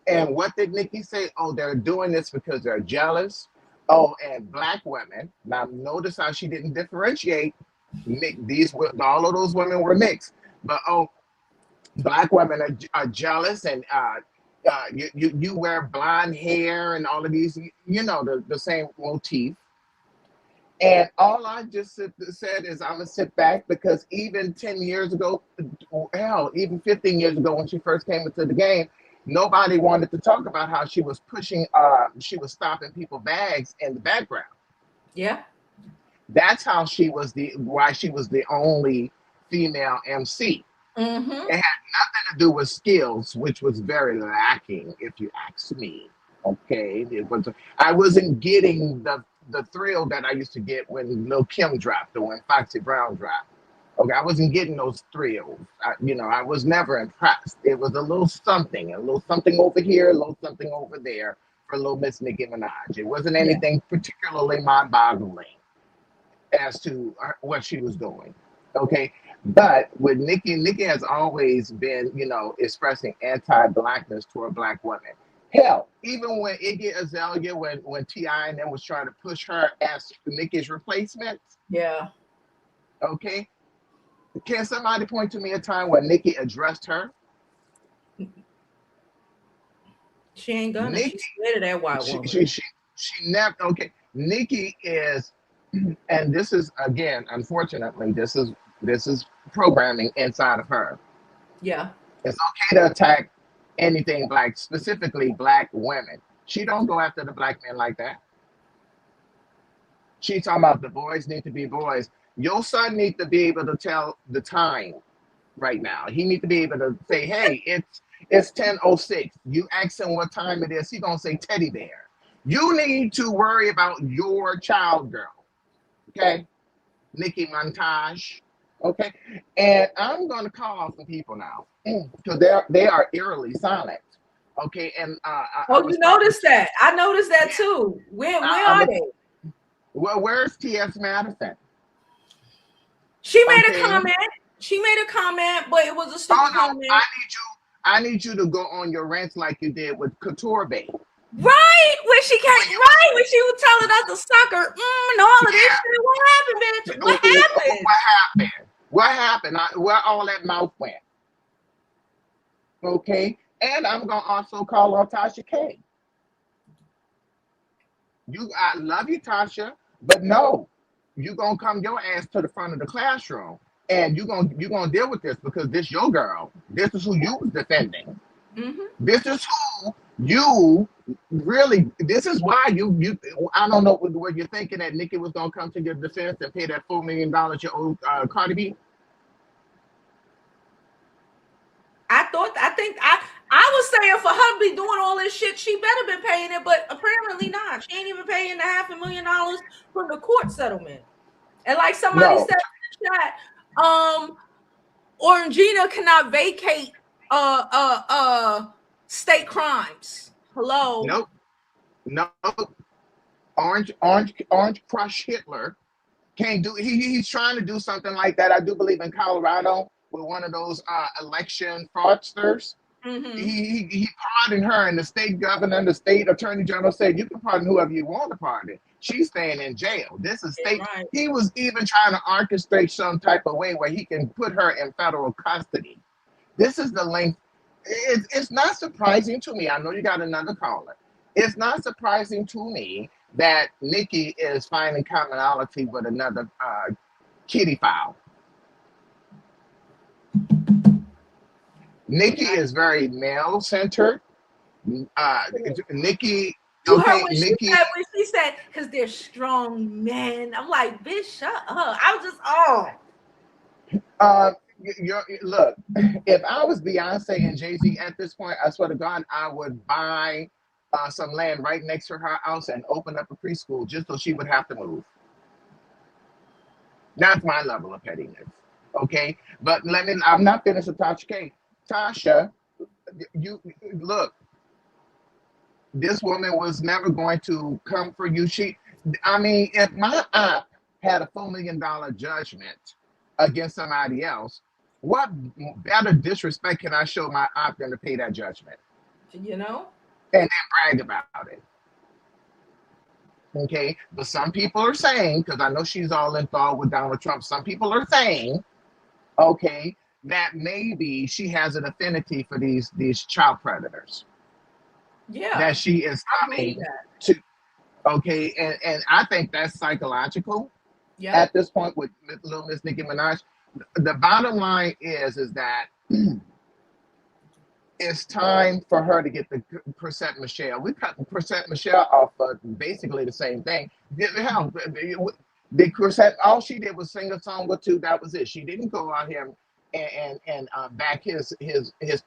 And what did Nicki say? Oh, they're doing this because they're jealous. Oh, and Black women. Now, notice how she didn't differentiate. All of those women were mixed. But Black women are jealous, and you wear blonde hair and all of these. You know the same motif. And all I just said is I'm gonna sit back because even 10 years ago, hell, even 15 years ago when she first came into the game, nobody wanted to talk about how she was pushing, she was stopping people's bags in the background.
Yeah.
That's how why she was the only female MC.
Mm-hmm.
It had nothing to do with skills, which was very lacking, if you ask me. Okay, I wasn't getting the thrill that I used to get when Lil Kim dropped or when Foxy Brown dropped. Okay, I wasn't getting those thrills. I was never impressed. It was a little something over here, a little something over there for little Miss Nicki Minaj. It wasn't anything particularly mind-boggling as to what she was doing. Okay, but with Nicki has always been, expressing anti-Blackness toward Black women. Hell, even when Iggy Azalea, when T.I. and them was trying to push her as Nicki's replacement.
Yeah.
Okay. Can somebody point to me a time when Nicki addressed her?
She ain't gonna. She's scared of that white woman.
She never. Okay. Nicki is, and this is again, unfortunately, this is programming inside of her.
Yeah.
It's okay to attack anything Black, specifically Black women. She don't go after the Black men like that. She's talking about the boys need to be boys. Your son needs to be able to tell the time right now. He needs to be able to say, hey, it's 10:06. You ask him what time it is, he's gonna say teddy bear. You need to worry about your child, girl. Okay? Nicki Minaj. Okay? And I'm gonna call some people now because they are eerily silent. Okay, and
you noticed that? I noticed that too. Where are they?
Well, where's T.S. Madison?
She made a comment. She made a comment, but it was a stupid comment.
I need you to go on your rants like you did with Couture Bay.
Right when she came, when she was telling us to suck her and all of this shit. What happened, bitch?
What happened? Where all that mouth went? Okay, and I'm gonna also call on Tasha K. I love you, Tasha, but no, you gonna come your ass to the front of the classroom, and you gonna deal with this because this your girl. This is who you was defending. Mm-hmm. This is who you really. This is why you. I don't know what you're thinking that Nicki was gonna come to your defense and pay that $4 million you owe Cardi B.
I was saying for her to be doing all this shit, she better been paying it, but apparently not. She ain't even paying the $500,000 from the court settlement. And like somebody said in the chat, Orangina cannot vacate state crimes. Hello.
Nope. Orange Crush Hitler can't do. He's trying to do something like that. I do believe in Colorado with one of those election fraudsters.
Mm-hmm.
He pardoned her, and the state governor and the state attorney general said you can pardon whoever you want to pardon. She's staying in jail. This is state.
Right.
He was even trying to orchestrate some type of way where he can put her in federal custody. This is the length. It's not surprising to me. I know you got another caller. It's not surprising to me that Nicki is finding commonality with another kitty fowl. Nicki is very male-centered. Nicki,
You heard
okay,
what
Nicki.
she said, because they're strong men. I'm like, bitch, shut up. I was just,
Look, if I was Beyonce and Jay-Z at this point, I swear to God, I would buy some land right next to her house and open up a preschool just so she would have to move. That's my level of pettiness. Okay, but I'm not finished with Tasha K. Tasha, you look, this woman was never going to come for you. If my aunt had a $4 million judgment against somebody else, what better disrespect can I show my aunt than to pay that judgment?
you know?
And then brag about it. Okay, but some people are saying, because I know she's all enthralled with Donald Trump, some people are saying, okay, that maybe she has an affinity for these child predators.
Yeah.
That she is coming to. Okay, and I think that's psychological. Yeah. At this point with little Miss Nicki Minaj, the bottom line is that it's time for her to get the Percent Michelle. We cut Percent Michelle off basically the same thing. Hell, the Percent, all she did was sing a song or two. That was it. She didn't go out here and back his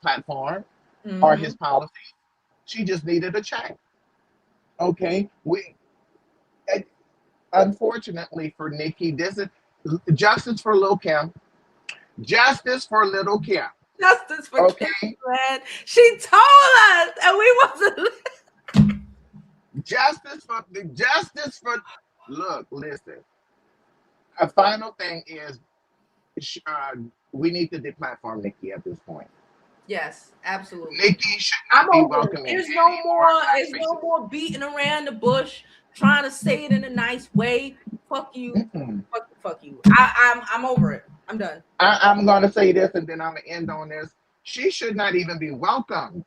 platform or his policy. She just needed a check. Okay, unfortunately for Nicki, this is justice for Lil Kim. Justice for Little Kim.
Justice for Kim, man. She told us, and we wasn't.
Justice for. Look, listen. A final thing is, we need to deplatform Nicki at this point.
Yes, absolutely.
Nicki should not be welcome.
There's no more beating around the bush, trying to say it in a nice way. Fuck you. Fuck you. I'm over it. I'm done.
I'm gonna say this, and then I'm gonna end on this. She should not even be welcomed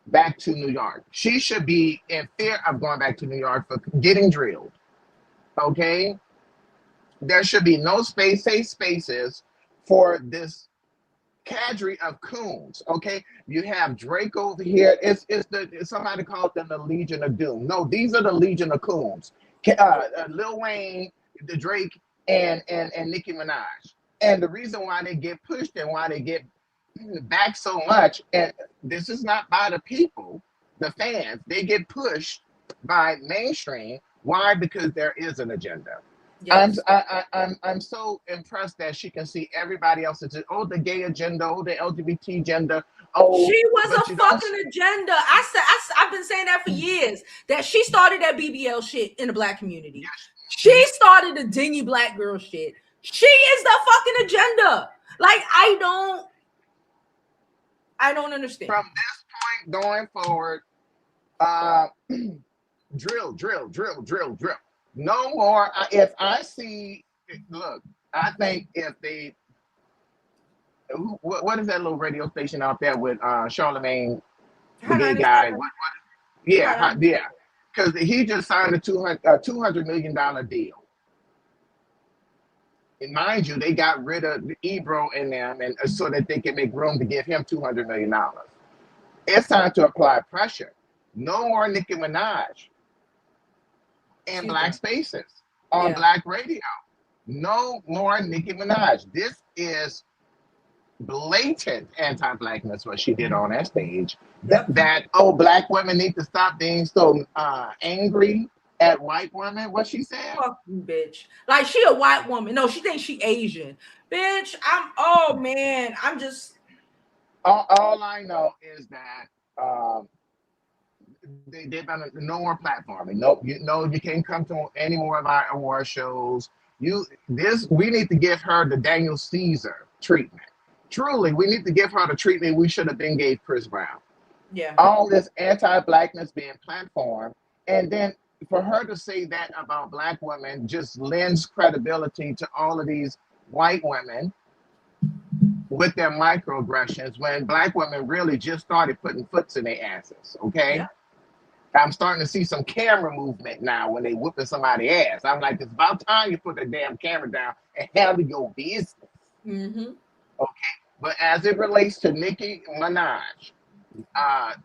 back to New York. She should be in fear of going back to New York for getting drilled. Okay? There should be no safe spaces for this cadre of coons. Okay? You have Drake over here. It's somebody called them the Legion of Doom. No, these are the Legion of coons. Lil Wayne, the Drake, and Nicki Minaj. And the reason why they get pushed and why they get back so much, and this is not by the people, the fans, they get pushed by mainstream. Why? Because there is an agenda. Yes. I'm so impressed that she can see everybody else's, the gay agenda, the LGBT agenda.
She was a fucking agenda. I've been saying that for years. That she started that BBL shit in the black community. Yes. She started the dingy black girl shit. She is the fucking agenda. Like, I don't understand.
From this point going forward, drill. No more. If I see, look, I think if they, what is that little radio station out there with Charlemagne, the gay guy? Yeah. Because he just signed a $200 million deal. And mind you, they got rid of Ebro and them, and so that they can make room to give him $200 million. It's time to apply pressure. No more Nicki Minaj in black spaces on black radio. No more Nicki Minaj. This is blatant anti-blackness, what she did on that stage. That black women need to stop being so angry at white women. What she said?
Fuck you, bitch. Like, she a white woman. No, she thinks she Asian. Bitch, I'm just.
All I know is that they've done no more platforming. You can't come to any more of our award shows. We need to give her the Daniel Caesar treatment. Truly, we need to give her the treatment we should have been gave Chris Brown.
Yeah.
All this anti-blackness being platformed, and then for her to say that about Black women just lends credibility to all of these white women with their microaggressions when Black women really just started putting foots in their asses, okay?
Yeah.
I'm starting to see some camera movement now when they whooping somebody's ass. I'm like, it's about time you put the damn camera down and handle your business.
Mm-hmm.
Okay, but as it relates to Nicki Minaj, I'm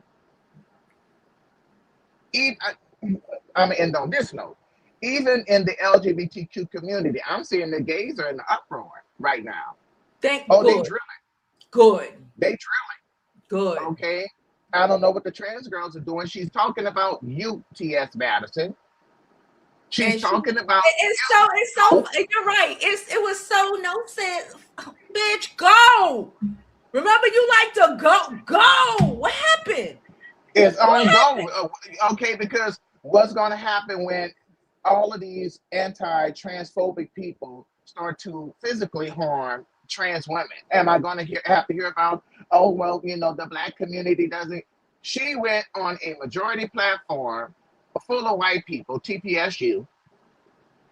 gonna end on this note. Even in the LGBTQ community, I'm seeing the gays are in the uproar right now. They drilling.
Good.
They drilling.
Good.
Okay. I don't know what the trans girls are doing. She's talking about you, T.S. Madison. She's talking about.
It's so. You're right. It was so no sense. Bitch, go. Remember, you like to go. What happened?
It's on go. Okay, because what's going to happen when all of these anti-transphobic people start to physically harm trans women? Am I going to have to hear about, oh, well, you know, the Black community doesn't. She went on a majority platform full of white people, TPSU.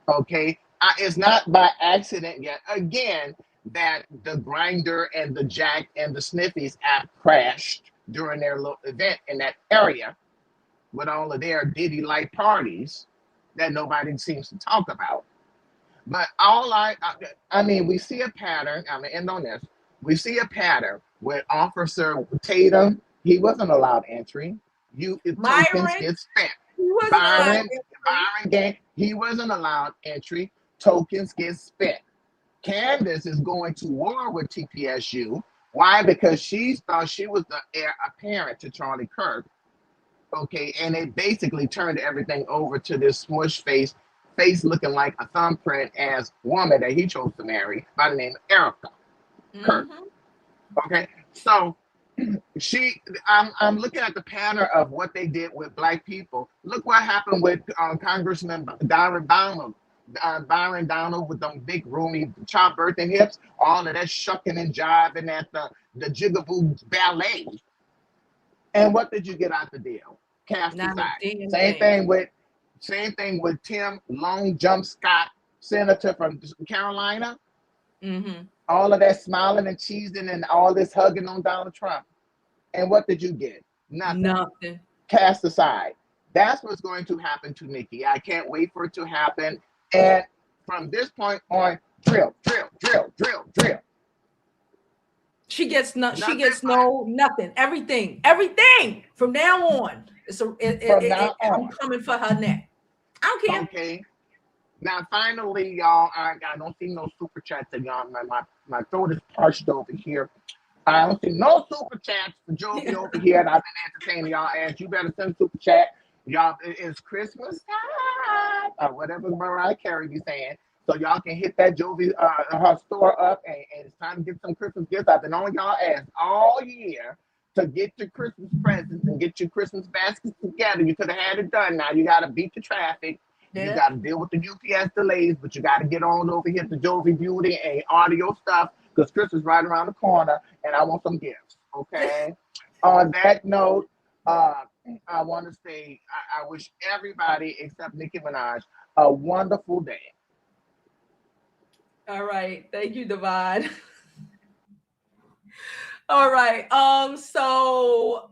Okay, it's not by accident yet. Again, that the Grinder and the Jack and the Sniffies app crashed during their little event in that area with all of their Diddy-like parties that nobody seems to talk about. But I mean, we see a pattern. I'm gonna end on this. We see a pattern with Officer Tatum. He wasn't allowed entry. Tokens get spent. Byron Gang, he wasn't allowed entry. Tokens get spent. Candace is going to war with TPSU. Why? Because she thought she was the heir apparent to Charlie Kirk. Okay, and they basically turned everything over to this smush face looking like a thumbprint as woman that he chose to marry by the name of Erica Kirk. Okay, so I'm looking at the pattern of what they did with Black people. Look what happened with Congressman Byron Donald with them big roomy childbirth and hips, all of that shucking and jiving at the Jigaboo ballet. And what did you get out the deal? Cast aside. Same thing with Tim Long Jump Scott, senator from Carolina. All of that smiling and cheesing and all this hugging on Donald Trump. And what did you get? Nothing. Cast aside. That's what's going to happen to Nicki. I can't wait for it to happen. And from this point on, drill.
She gets nothing. Everything from now on. I'm coming for her neck. I don't care.
Okay. Now, finally, y'all, I don't see no super chats, and y'all, my throat is parched over here. I don't see no super chats for Jovi over here, and I've been entertaining y'all ass. You better send super chat. Y'all, it's Christmas time, or whatever Mariah Carey be saying. So y'all can hit that Jovi, her store up, and it's time to get some Christmas gifts. I've been on y'all ass all year to get your Christmas presents and get your Christmas baskets together. You could have had it done. Now you got to beat the traffic. Yeah. You got to deal with the UPS delays, but you got to get on over here to Jovi Beauty and audio stuff because Christmas is right around the corner, and I want some gifts, okay? On that note, I want to say I wish everybody except Nicki Minaj a wonderful day.
All right. Thank you, Divine. All right. So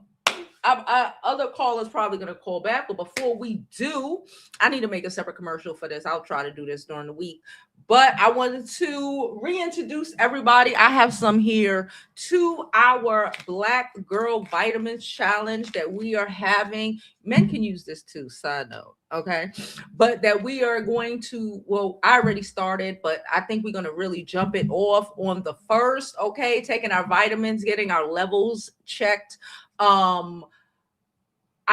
other callers probably going to call back, but before we do, I need to make a separate commercial for this. I'll try to do this during the week, but I wanted to reintroduce everybody. I have some here to our Black Girl Vitamins Challenge that we are having. Men can use this too, side note, okay? But that we are going to, well, I already started, but I think we're going to really jump it off on the 1st, okay? Taking our vitamins, getting our levels checked.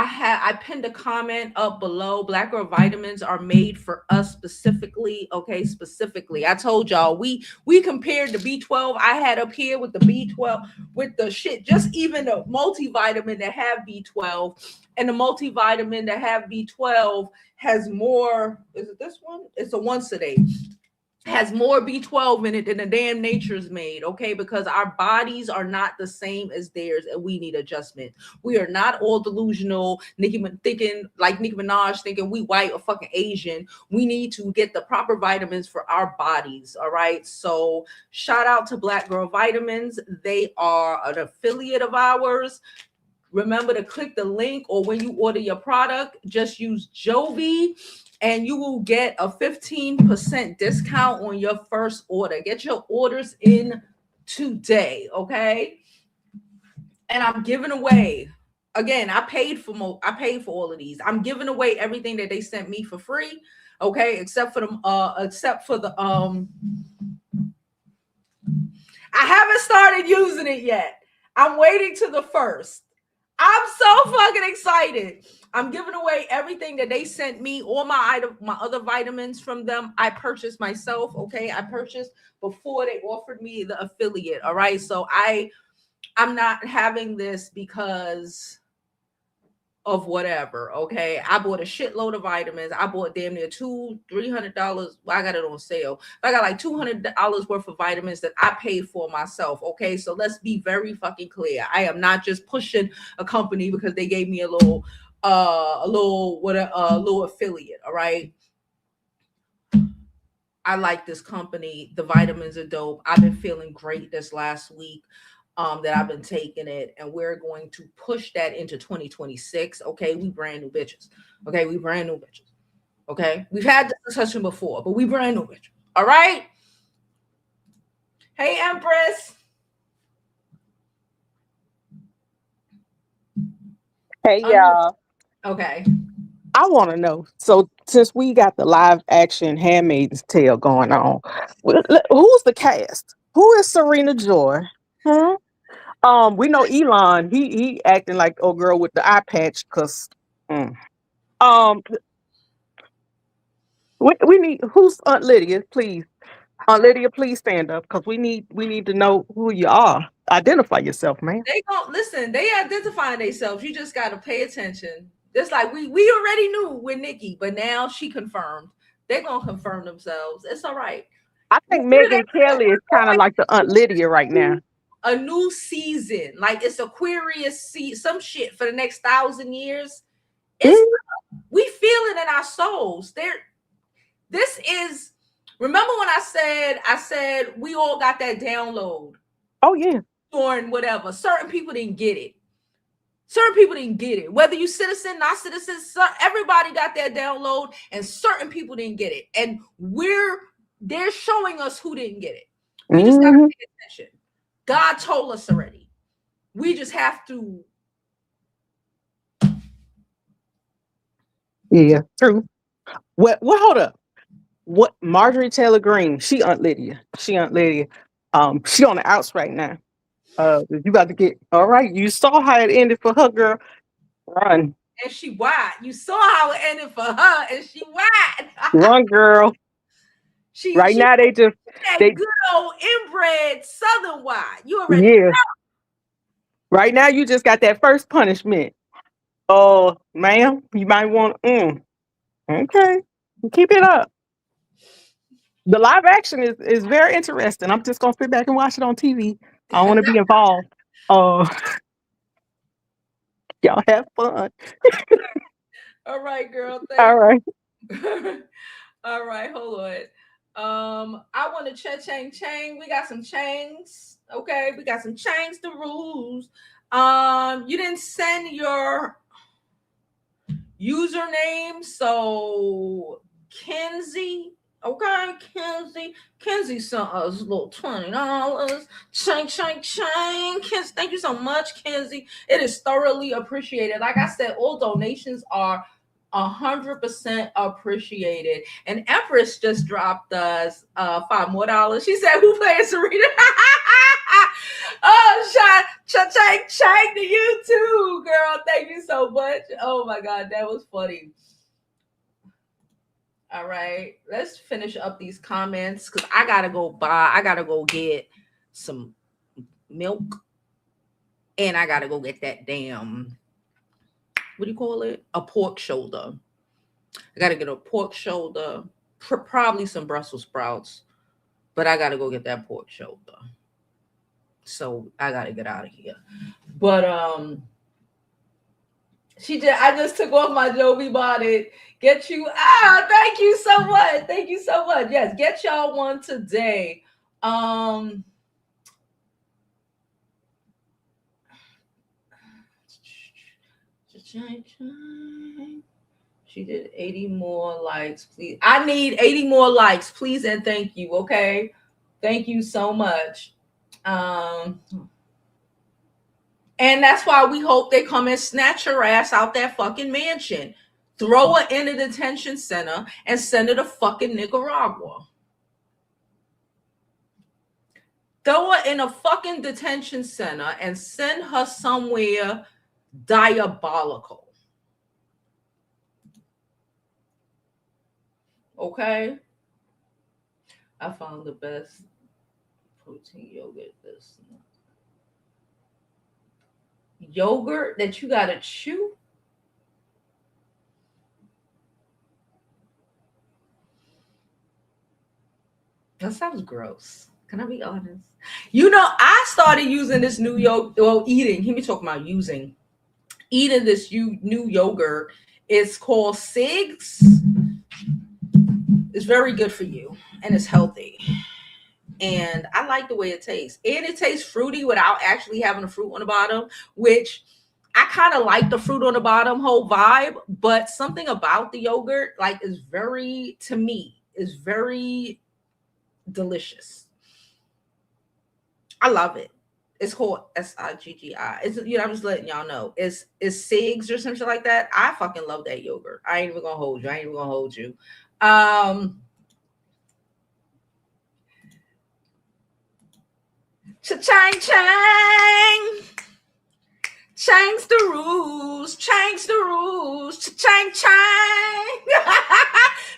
I pinned a comment up below. Black Girl Vitamins are made for us specifically. Okay, specifically. I told y'all we compared the B12 I had up here with the B12 with the shit, just even the multivitamin that have B12 and the multivitamin that have B12 has more. Is it this one? It's a once a day. has more B12 in it than the damn nature's made, okay? Because our bodies are not the same as theirs, and we need adjustment. We are not all delusional, thinking like Nicki Minaj, thinking we white or fucking Asian. We need to get the proper vitamins for our bodies, all right? So shout out to Black Girl Vitamins. They are an affiliate of ours. Remember to click the link, or when you order your product, just use Jovi and you will get a 15% discount on your first order. Get your orders in today, okay? And I'm giving away, again, I paid for all of these. I'm giving away everything that they sent me for free, okay? Except for the I haven't started using it yet. I'm waiting to the first. I'm so fucking excited. I'm giving away everything that they sent me, all my other vitamins from them. I purchased myself, okay? I purchased before they offered me the affiliate, all right? So I'm not having this because of whatever, okay? I bought a shitload of vitamins. I bought damn near $300. Well, I got it on sale. I got like $200 worth of vitamins that I paid for myself, okay? So let's be very fucking clear. I am not just pushing a company because they gave me a little affiliate, all right? I like this company. The vitamins are dope. I've been feeling great this last week. That I've been taking it, and we're going to push that into 2026. Okay, we brand new bitches. Okay, we brand new bitches. Okay, we've had this discussion before, but we brand new bitches. All right. Hey, Empress.
Hey, y'all.
Okay.
I want to know. So, since we got the live action Handmaid's Tale going on, who's the cast? Who is Serena Joy? We know Elon. He acting like old girl with the eye patch. We need, who's Aunt Lydia? Please, Aunt Lydia, please stand up, because we need to know who you are. Identify yourself, man.
They don't listen. They identifying themselves. You just got to pay attention. Just like we already knew with Nicki, but now she confirmed. They're gonna confirm themselves. It's all right.
I think Megan Kelly is kind of like the Aunt Lydia right now.
A new season, like it's Aquarius, some shit for the next 1,000 years. We feel it in our souls. This is. Remember when I said we all got that download?
Oh yeah.
During whatever, certain people didn't get it. Certain people didn't get it. Whether you citizen, not citizen, everybody got that download, and certain people didn't get it. And they're showing us who didn't get it. We just gotta pay attention. God told us already. We just have to.
Yeah, true. Well, hold up. What Marjorie Taylor Greene? She Aunt Lydia. She on the outs right now. You about to get all right. You saw how it ended for her, girl. Run.
And she white. You saw how it ended for her, and she white.
Run, girl. Now they good
old inbred Southern white. You already know.
Right now you just got that first punishment. Oh, ma'am, you might want. Okay, keep it up. The live action is very interesting. I'm just gonna sit back and watch it on TV. I don't want to be involved. Y'all have fun.
All right, girl.
All right.
All right, hold on. I want to chang. We got some changs. Okay, we got some changs to rules. You didn't send your username, so Kenzie. Okay, Kenzie sent us a little $20. Chang. Kenzie, thank you so much, Kenzie. It is thoroughly appreciated. Like I said, all donations are 100% appreciated. And Empress just dropped us $5 more. She said, "Who playing Serena?" Oh, chang to you too, girl. Thank you so much. Oh my God, that was funny. All right, let's finish up these comments because I gotta go get some milk, and I gotta go get that damn, what do you call it? A pork shoulder. I gotta get a pork shoulder, probably some Brussels sprouts. But I gotta go get that pork shoulder. So I gotta get out of here. But I just took off my Jovi bonnet. Get you thank you so much. Thank you so much. Yes, get y'all one today. She did 80 more likes, please. I need 80 more likes, please, and thank you. Okay. Thank you so much. And that's why we hope they come and snatch her ass out that fucking mansion, throw her in a detention center, and send her to fucking Nicaragua. Throw her in a fucking detention center and send her somewhere diabolical. Okay? I found the best protein yogurt. This yogurt that you gotta chew. That sounds gross. Can I be honest? You know, I started using this new yogurt. Well, eating. Hear me talking about using. Eating this new yogurt. It's called SIGS. It's very good for you, and it's healthy. And I like the way it tastes. And it tastes fruity without actually having the fruit on the bottom, which I kind of like the fruit on the bottom whole vibe, but something about the yogurt, like, is very, to me, is very delicious. I love it. It's called SIGGI. It's, you know, I'm just letting y'all know. It's SIGS or something like that. I fucking love that yogurt. I ain't even gonna hold you. Cha-chang chang. Change the rules. Cha-chang chang.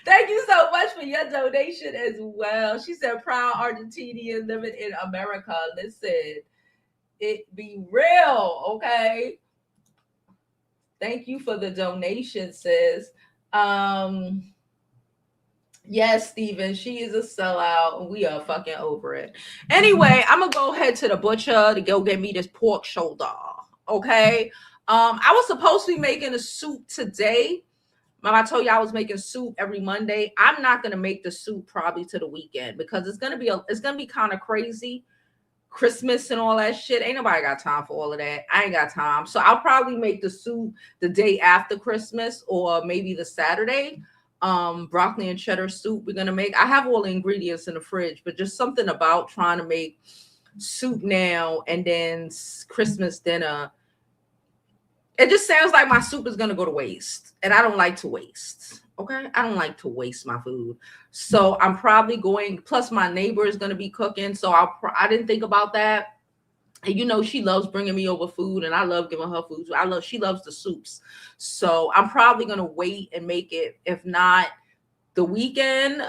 Thank you so much for your donation as well. She said, proud Argentinian living in America. Listen, it be real, okay? Thank you for the donation, sis. Yes, Steven, she is a sellout. We are fucking over it. Anyway, I'm gonna go head to the butcher to go get me this pork shoulder. Okay. I was supposed to be making a soup today. I told you I was making soup every Monday. I'm not gonna make the soup probably to the weekend because it's gonna be kind of crazy. Christmas and all that shit. Ain't nobody got time for all of that. I ain't got time. So I'll probably make the soup the day after Christmas or maybe the Saturday. Broccoli and cheddar soup we're gonna make. I have all the ingredients in the fridge, but just something about trying to make soup now and then Christmas dinner. It just sounds like my soup is gonna go to waste, and I don't like to waste. Okay, I don't like to waste my food, so I'm probably going. Plus, my neighbor is gonna be cooking, so I didn't think about that. And you know, she loves bringing me over food, and I love giving her food. She loves the soups, so I'm probably gonna wait and make it. If not the weekend,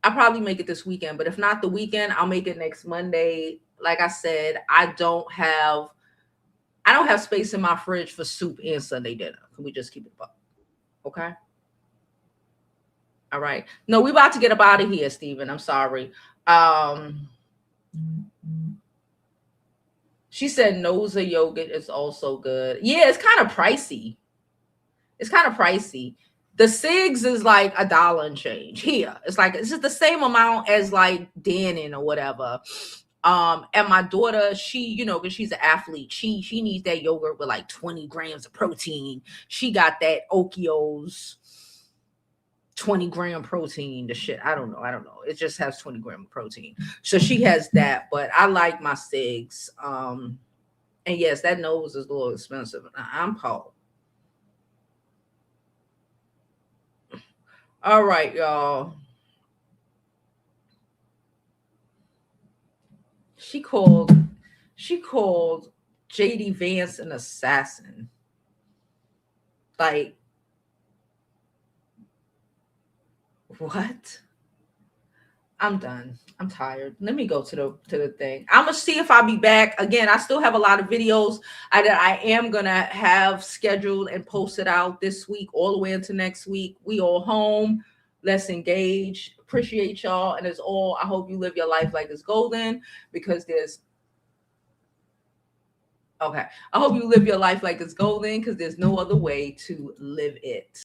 I'll probably make it this weekend. But if not the weekend, I'll make it next Monday. Like I said, I don't have space in my fridge for soup and Sunday dinner. Can we just keep it up? Okay. All right. No, we about to get up out of here, Steven. I'm sorry. She said Noza yogurt is also good. Yeah, it's kind of pricey. The SIGS is like $1 and change here. It's just the same amount as like Dannon or whatever. And my daughter, she, you know, because she's an athlete, she needs that yogurt with like 20 grams of protein. She got that Okio's 20-gram protein. The shit, I don't know. It just has 20 grams of protein. So she has that, but I like my SIGS. And yes, that nose is a little expensive. I'm Paul. All right, y'all. She called JD Vance an assassin. Like, what? I'm done. I'm tired. Let me go to the thing. I'm gonna see if I'll be back again. I still have a lot of videos that I am gonna have scheduled and posted out this week all the way into next week. We all home. Let's engage. Appreciate y'all. And as all, I hope you live your life like it's golden, because there's I hope you live your life like it's golden, because there's no other way to live it.